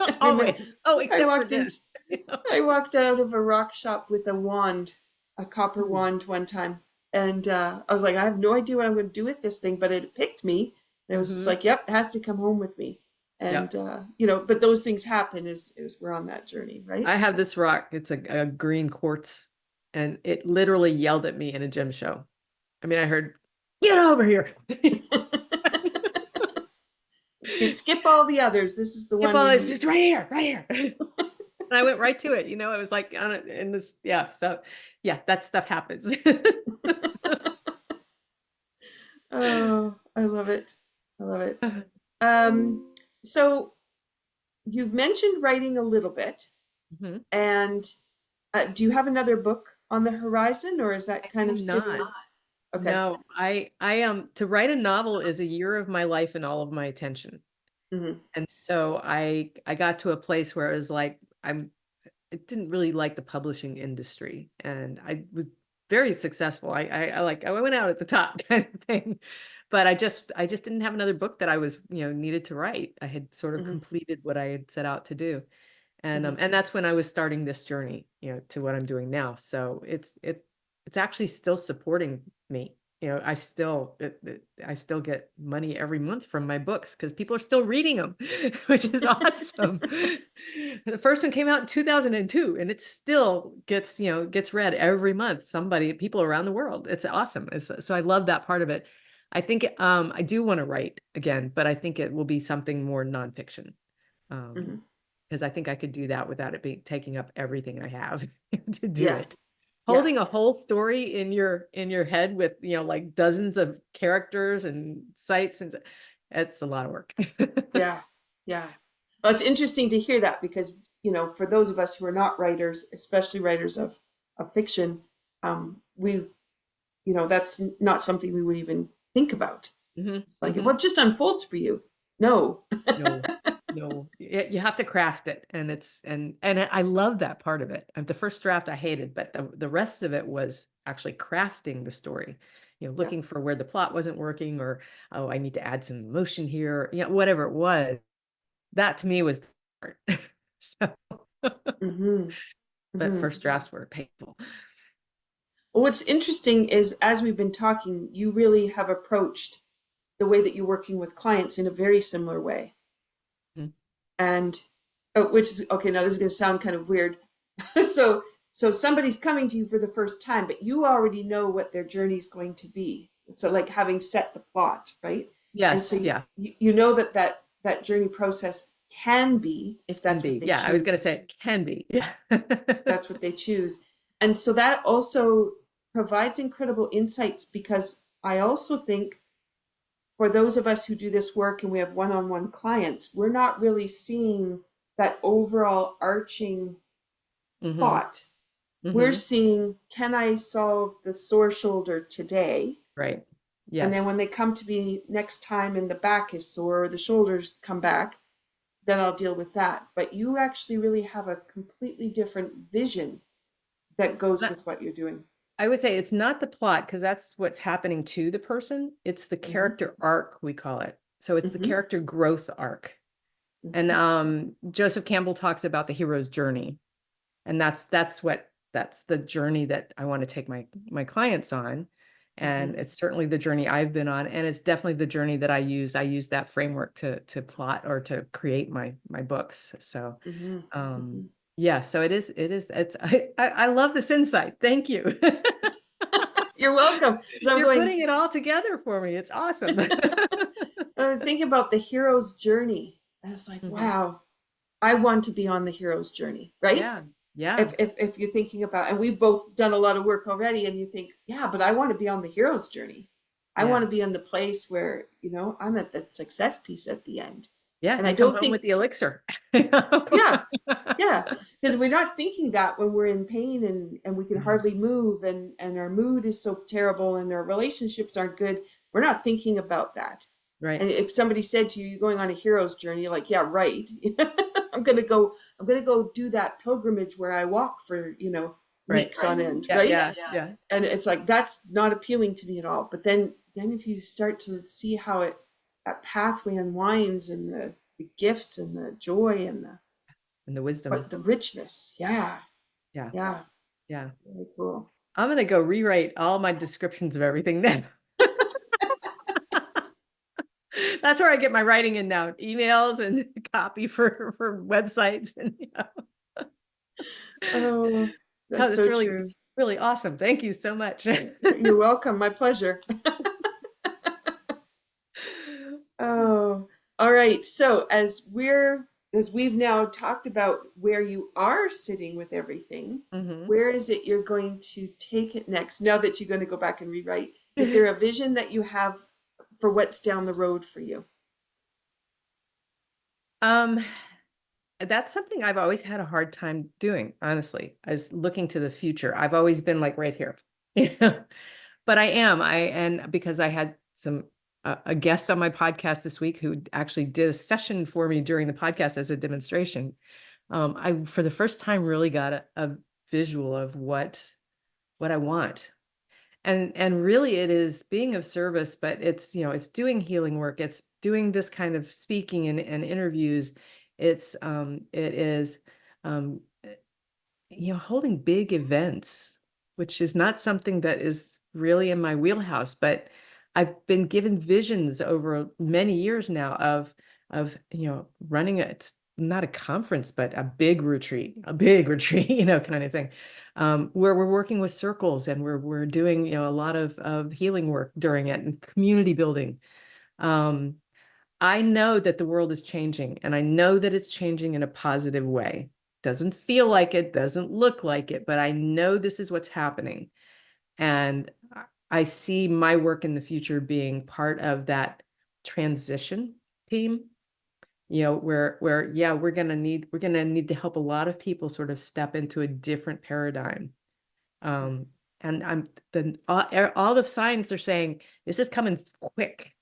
remember Always. Oh, I except for walked in. this. You know? I walked out of a rock shop with a wand, a copper Ooh. wand one time. And I was like, I have no idea what I'm going to do with this thing, but it picked me. And it was just like, yep, it has to come home with me. And, Yep. But those things happen as we're on that journey, right? I have this rock. It's a green quartz, and it literally yelled at me in a gym show. I mean, I heard, "Get over here." You skip all the others. This is the Skip one all where this, you, just right here, right here. And I went right to it. It was like in this, yeah. So yeah, that stuff happens. oh, I love it. I love it. So you've mentioned writing a little bit, Mhm. and do you have another book on the horizon, or is that kind do of sitting? not. Okay. No, to write a novel is a year of my life and all of my attention. Hmm. And so I got to a place where it was like I didn't really like the publishing industry, and I was very successful. I went out at the top kind of thing, but I just didn't have another book that I was, needed to write. I had sort of Hmm. completed what I had set out to do. Hmm. And that's when I was starting this journey, to what I'm doing now. So it's actually still supporting me. I still get money every month from my books because people are still reading them, which is awesome. The first one came out in 2002, and it still gets read every month. People around the world. It's awesome. So I love that part of it. I think I do want to write again, but I think it will be something more nonfiction. Hmm. Because I think I could do that without it being taking up everything I have to do Yeah. it. Yeah. Holding a whole story in your head with, like dozens of characters and sites, and it's a lot of work. Yeah. Yeah. Well, it's interesting to hear that because, for those of us who are not writers, especially writers of fiction, we, that's not something we would even think about. Hmm. It's like, Hmm. well, it just unfolds for you. No. No, no, you have to craft it, and I love that part of it. The first draft I hated, but the rest of it was actually crafting the story. Yeah. Looking for where the plot wasn't working, or oh, I need to add some emotion here. Whatever it was, that to me was the part. So, Hmm. but Hmm. first drafts were painful. Well, what's interesting is as we've been talking, you really have approached the way that you're working with clients in a very similar way. Mhm. And which is okay, now this is going to sound kind of weird. so so somebody's coming to you for the first time, but you already know what their journey is going to be. So like having set the plot, right? And so Yes, yeah, you know that journey process can be, if can that's what be. they Yeah, I was gonna choose, say it can be. Yeah. that's what they choose. And so that also provides incredible insights because I also think for those of us who do this work and we have one-on-one clients, we're not really seeing that overall arching Hmm. plot. We're Hmm. seeing, can I solve the sore shoulder today? Right. And then Yes. when they come to me next time and the back is sore or the shoulders come back, then I'll deal with that. But you actually really have a completely different vision that goes with what you're doing. I would say it's not the plot because that's what's happening to the person. It's the Hmm. character arc, we call it. So it's the Hmm. character growth arc. And Hmm. Joseph Campbell talks about the hero's journey. And that's the journey that I want to take my clients on. Hmm. And it's certainly the journey I've been on. And it's definitely the journey that I use. I use that framework to plot or to create my books. So Hmm. um Hmm. yeah, so I love this insight. Thank you. You're welcome. So I'm You're going, putting it all together for me. It's awesome. thinking about the hero's journey. And it's like, Mhm. wow, I want to be on the hero's journey, right? Yeah. Yeah. If you're thinking about, and we've both done a lot of work already, and you think, yeah, but I want to be on the hero's journey. I want Yeah. to be in the place where, I'm at that success piece at the end. Yeah, And I they come don't home with think, the elixir. yeah, yeah, because we're not thinking that when we're in pain and we can Mhm. hardly move and our mood is so terrible and our relationships aren't good. We're not thinking about that. Right, And if somebody said to you, you're going on a hero's journey, you're like, yeah, right. I'm gonna go do that pilgrimage where I walk for, right. weeks on end, Yeah, right? yeah, yeah. And it's like that's not appealing to me at all. But then if you start to see how that pathway unwinds and the gifts and the joy and the And the wisdom. what the richness, yeah, Yeah, yeah, yeah. very cool. I'm gonna go rewrite all my descriptions of everything then. That's where I get my writing in now, emails and copy for websites. And Oh, oh, that's so true. it's really awesome. Thank you so much. You're welcome. My pleasure. Oh, all right. So as we've now talked about where you are sitting with everything, Hmm. where is it you're going to take it next? Now that you're going to go back and rewrite, is there a vision that you have for what's down the road for you? Um, that's something I've always had a hard time doing, honestly, as looking to the future. I've always been like right here. But and because I had a guest on my podcast this week who actually did a session for me during the podcast as a demonstration. I, for the first time, really got a visual of what I want. And really it is being of service, but it's, it's doing healing work. It's doing this kind of speaking and interviews. It is, um, holding big events, which is not something that is really in my wheelhouse, but I've been given visions over many years now of running it's not a conference, but a big retreat, kind of thing, where we're working with circles and we're doing, a lot of healing work during it and community building. Um, I know that the world is changing, and I know that it's changing in a positive way. Doesn't feel like it, doesn't look like it, but I know this is what's happening. And I see my work in the future being part of that transition team, where yeah, we're gonna need to help a lot of people sort of step into a different paradigm. Um, and all the signs are saying this is coming quick.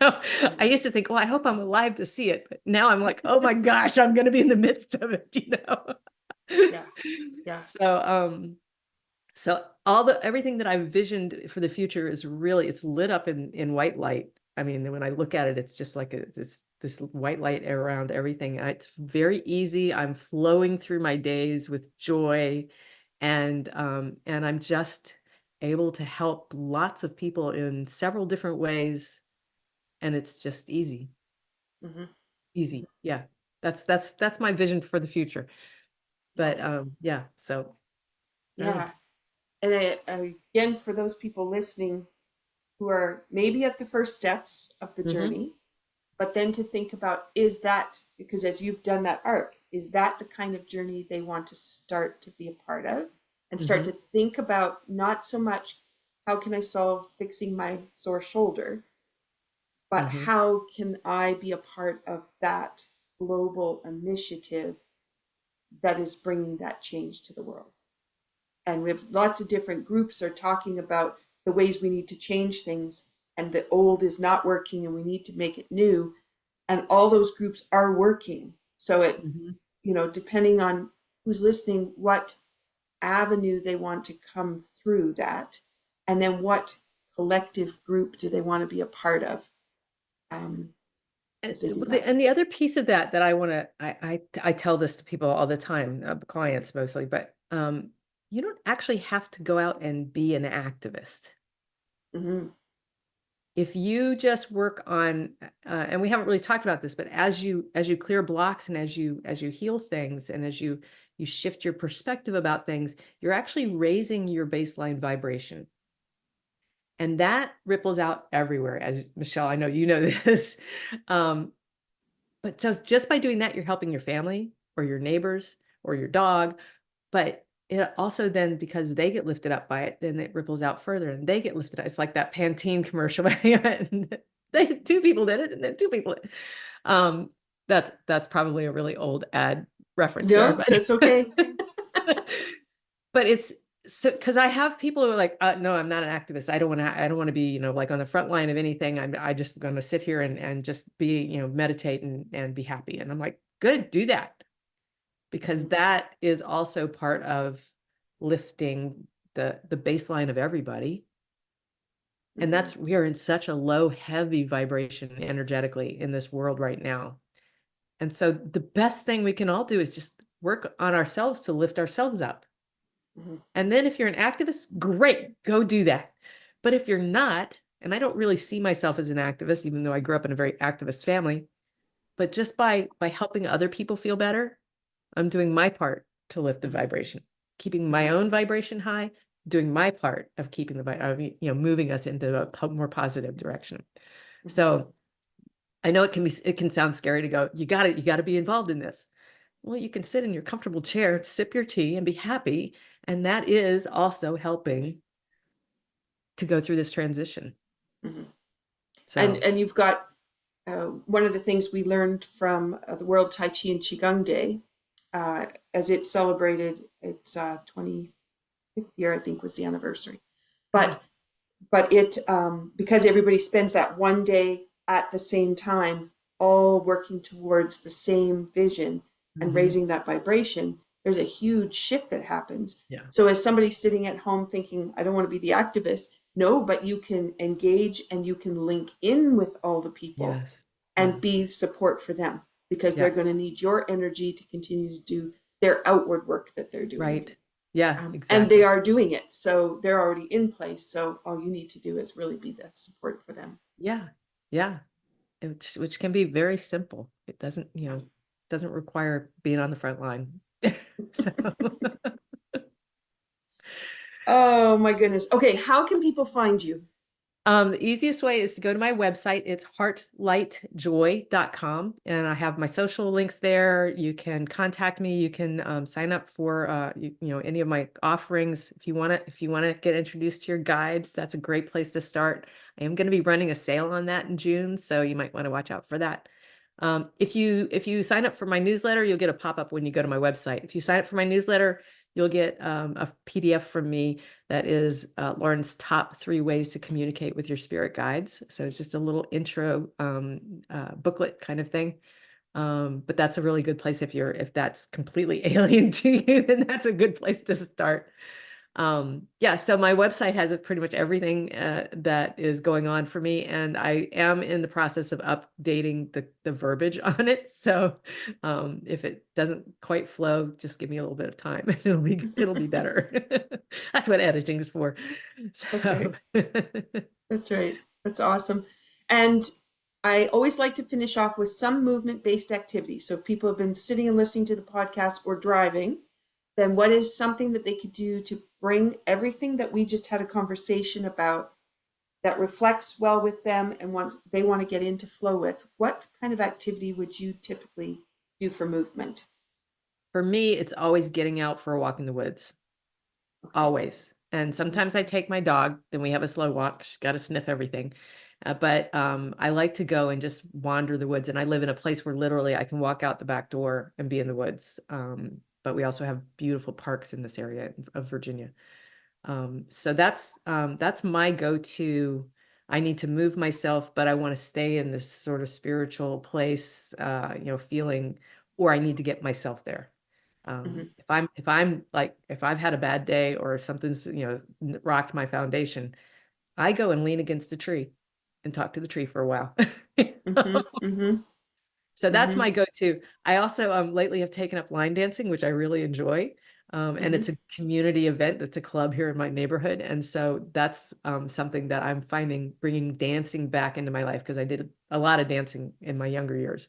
I used to think, well, I hope I'm alive to see it, but now I'm like, oh my gosh, I'm going to be in the midst of it. Yeah, yeah. So, so everything that I've visioned for the future is really, it's lit up in white light. I mean, when I look at it, it's just like this white light around everything. It's very easy. I'm flowing through my days with joy, and I'm just able to help lots of people in several different ways, and it's just easy, Hmm. easy. Yeah, that's my vision for the future. Yeah, But yeah, so I don't know. yeah. And again, for those people listening who are maybe at the first steps of the Hmm. journey, but then to think about, is that, because as you've done that arc, is that the kind of journey they want to start to be a part of and start Hmm. to think about not so much how can I solve fixing my sore shoulder, but Hmm. how can I be a part of that global initiative that is bringing that change to the world. And we have lots of different groups are talking about the ways we need to change things, and the old is not working and we need to make it new, and all those groups are working. So it, Hmm. depending on who's listening, what avenue they want to come through that, and then what collective group do they want to be a part of, as they do that. And the other piece of that I want to, I tell this to people all the time, clients mostly, but you don't actually have to go out and be an activist. Hmm. If you just work on, and we haven't really talked about this, but as you clear blocks and as you heal things and as you shift your perspective about things, you're actually raising your baseline vibration. And that ripples out everywhere. As Michelle, I know you know this. Um, But so just by doing that, you're helping your family or your neighbors or your dog. But it also then, because they get lifted up by it, then it ripples out further and they get lifted up. It's like that Pantene commercial. And two people did it and then two people did it. That's probably a really old ad reference there, No, that's okay. but it's so because I have people who are like, no, I'm not an activist. I don't want to be, like on the front line of anything. I just going to sit here and just be, meditate and be happy. And I'm like, good, do that, because that is also part of lifting the baseline of everybody. And we are in such a low, heavy vibration energetically in this world right now. And so the best thing we can all do is just work on ourselves to lift ourselves up. And then if you're an activist, great, go do that. But if you're not, and I don't really see myself as an activist, even though I grew up in a very activist family, but just by helping other people feel better, I'm doing my part to lift the vibration, keeping my own vibration high, doing my part of keeping moving us into a more positive direction. So I know it can sound scary to go, you got to be involved in this. Well, you can sit in your comfortable chair, sip your tea, and be happy. And that is also helping to go through this transition. So, And you've got one of the things we learned from the World Tai Chi and Qigong Day, as it celebrated its 25th year, I think was the anniversary. But it because everybody spends that one day at the same time, all working towards the same vision and raising that vibration, there's a huge shift that happens. yeah. So as somebody sitting at home thinking, I don't want to be the activist, no, but you can engage and you can link in with all the people Yes. and be support for them, because they're going to need your energy to continue to do their outward work that they're doing. Right. Yeah, exactly. And they are doing it. So they're already in place. So all you need to do is really be the support for them. Yeah. Yeah. Which can be very simple. It doesn't require being on the front line. So Oh my goodness. Okay. How can people find you? the easiest way is to go to my website. It's heartlightjoy.com. And I have my social links there. You can contact me. You can sign up for any of my offerings. If you want to get introduced to your guides, that's a great place to start. I am going to be running a sale on that in June, so you might want to watch out for that. If you sign up for my newsletter, you'll get a pop-up when you go to my website. If you sign up for my newsletter, you'll get a PDF from me that is Laurin's top 3 ways to communicate with your spirit guides. So it's just a little intro booklet kind of thing. But that's a really good place if that's completely alien to you, then that's a good place to start. Yeah, so my website has pretty much everything that is going on for me, and I am in the process of updating the verbiage on it. So if it doesn't quite flow, just give me a little bit of time and it'll be better. That's what editing is for. So. That's right. That's right. That's awesome. And I always like to finish off with some movement-based activity. So if people have been sitting and listening to the podcast or driving, then what is something that they could do to bring everything that we just had a conversation about that reflects well with them and once they want to get into flow with? What kind of activity would you typically do for movement? For me, it's always getting out for a walk in the woods. Always. And sometimes I take my dog, then we have a slow walk. She's got to sniff everything. But I like to go and just wander the woods. And I live in a place where literally I can walk out the back door and be in the woods. But we also have beautiful parks in this area of Virginia. So that's my go-to. I need to move myself, but I want to stay in this sort of spiritual place, feeling, or I need to get myself there. If I've had a bad day or something's, rocked my foundation, I go and lean against a tree and talk to the tree for a while. So that's my go-to. I also lately have taken up line dancing, which I really enjoy. And it's a community event. That's a club here in my neighborhood. And so that's something that I'm finding bringing dancing back into my life, because I did a lot of dancing in my younger years.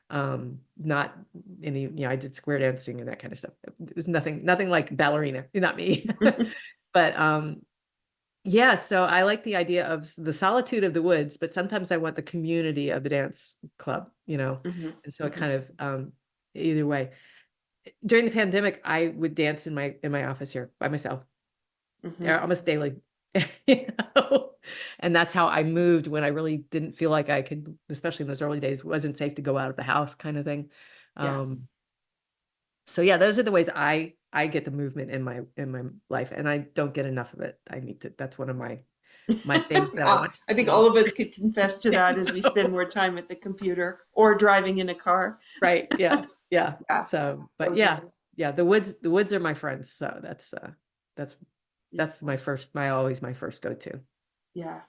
Not any, I did square dancing and that kind of stuff. It was nothing like ballerina, not me. But yeah, so I like the idea of the solitude of the woods, but sometimes I want the community of the dance club, and so it kind of either way. During the pandemic, I would dance in my office here by myself, almost daily, And that's how I moved when I really didn't feel like I could, especially in those early days, wasn't safe to go out of the house kind of thing. Yeah. So yeah, those are the ways I get the movement in my life, and I don't get enough of it. I need to, that's one of my things that I want to I think all change. of us could confess to that as we spend more time at the computer or driving in a car. Right. Yeah. Yeah. Yeah. So, but Those are yeah, the- yeah, the woods are my friends. So that's beautiful. always my first go-to. Yeah.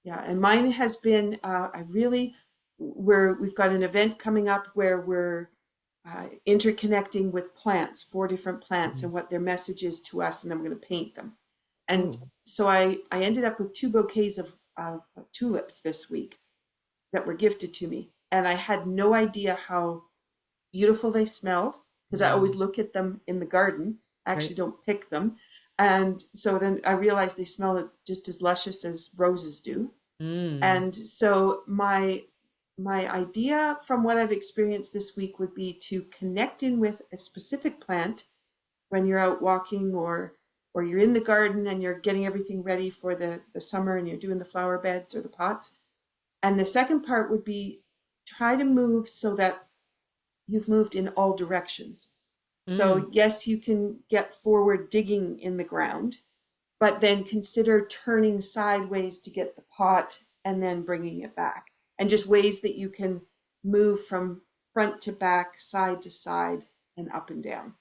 Yeah. And mine has been, we've got an event coming up where we're interconnecting with plants, 4 different plants, and what their message is to us, and then we're going to paint them. And Ooh. so I ended up with 2 bouquets of tulips this week that were gifted to me. And I had no idea how beautiful they smelled because I always look at them in the garden. I actually Right. don't pick them. And so then I realized they smell just as luscious as roses do. Mm. And so my idea from what I've experienced this week would be to connect in with a specific plant when you're out walking or you're in the garden and you're getting everything ready for the summer and you're doing the flower beds or the pots. And the second part would be try to move so that you've moved in all directions. Mm. So yes, you can get forward digging in the ground, but then consider turning sideways to get the pot and then bringing it back. And just ways that you can move from front to back, side to side, and up and down.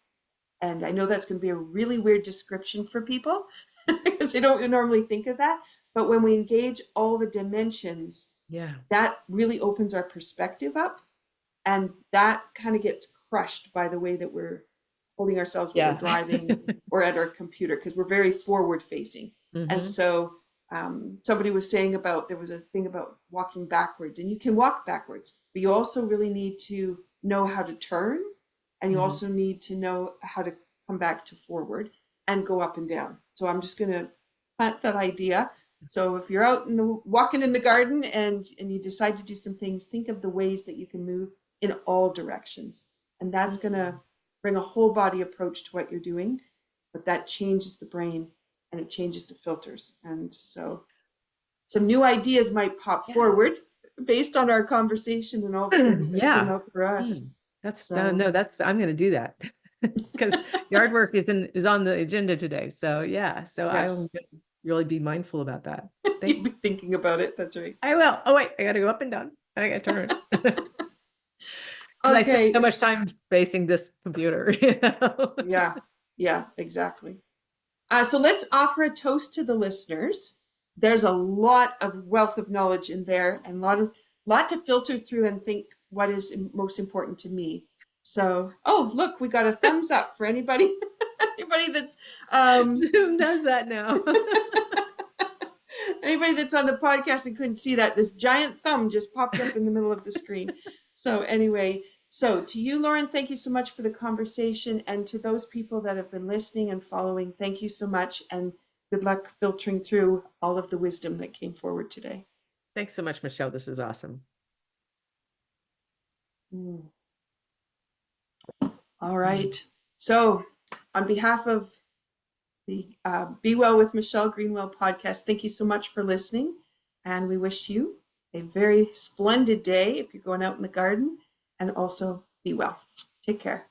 And I know that's going to be a really weird description for people because they don't normally think of that. But when we engage all the dimensions, Yeah. that really opens our perspective up. And that kind of gets crushed by the way that we're holding ourselves when we're Yeah. driving or at our computer because we're very forward facing. And Mm-hmm. so somebody was saying there was a thing about walking backwards, and you can walk backwards, but you also really need to know how to turn, and you Mm-hmm. also need to know how to come back to forward and go up and down. So I'm just going to plant that idea. So if you're out walking in the garden and you decide to do some things, think of the ways that you can move in all directions. And that's going to bring a whole body approach to what you're doing, but that changes the brain and it changes the filters. And so some new ideas might pop Yeah. forward based on our conversation and all the things that came Yeah. out for us. Mm. That's So no, that's I'm going to do that because yard work is on the agenda today. So yeah, so I'm yes, going to really be mindful about that. you'd Thank be thinking about it. That's right. I will. Oh wait, I got to go up and down. I got to turn because I spend Okay. so much time facing this computer. Yeah. Yeah, exactly. So let's offer a toast to the listeners. There's a lot of wealth of knowledge in there and lot to filter through and think what is most important to me. So, oh, look, we got a thumbs up for anybody anybody that's Zoom does that now. anybody that's on the podcast and couldn't see that. This giant thumb just popped up in the middle of the screen. So anyway, so to you, Laurin, thank you so much for the conversation. And to those people that have been listening and following, thank you so much. And good luck filtering through all of the wisdom that came forward today. Thanks so much, Michelle. This is awesome. All right. So on behalf of the Be Well with Michelle Greenwell podcast, thank you so much for listening. And we wish you a very splendid day if you're going out in the garden, and also be well. Take care.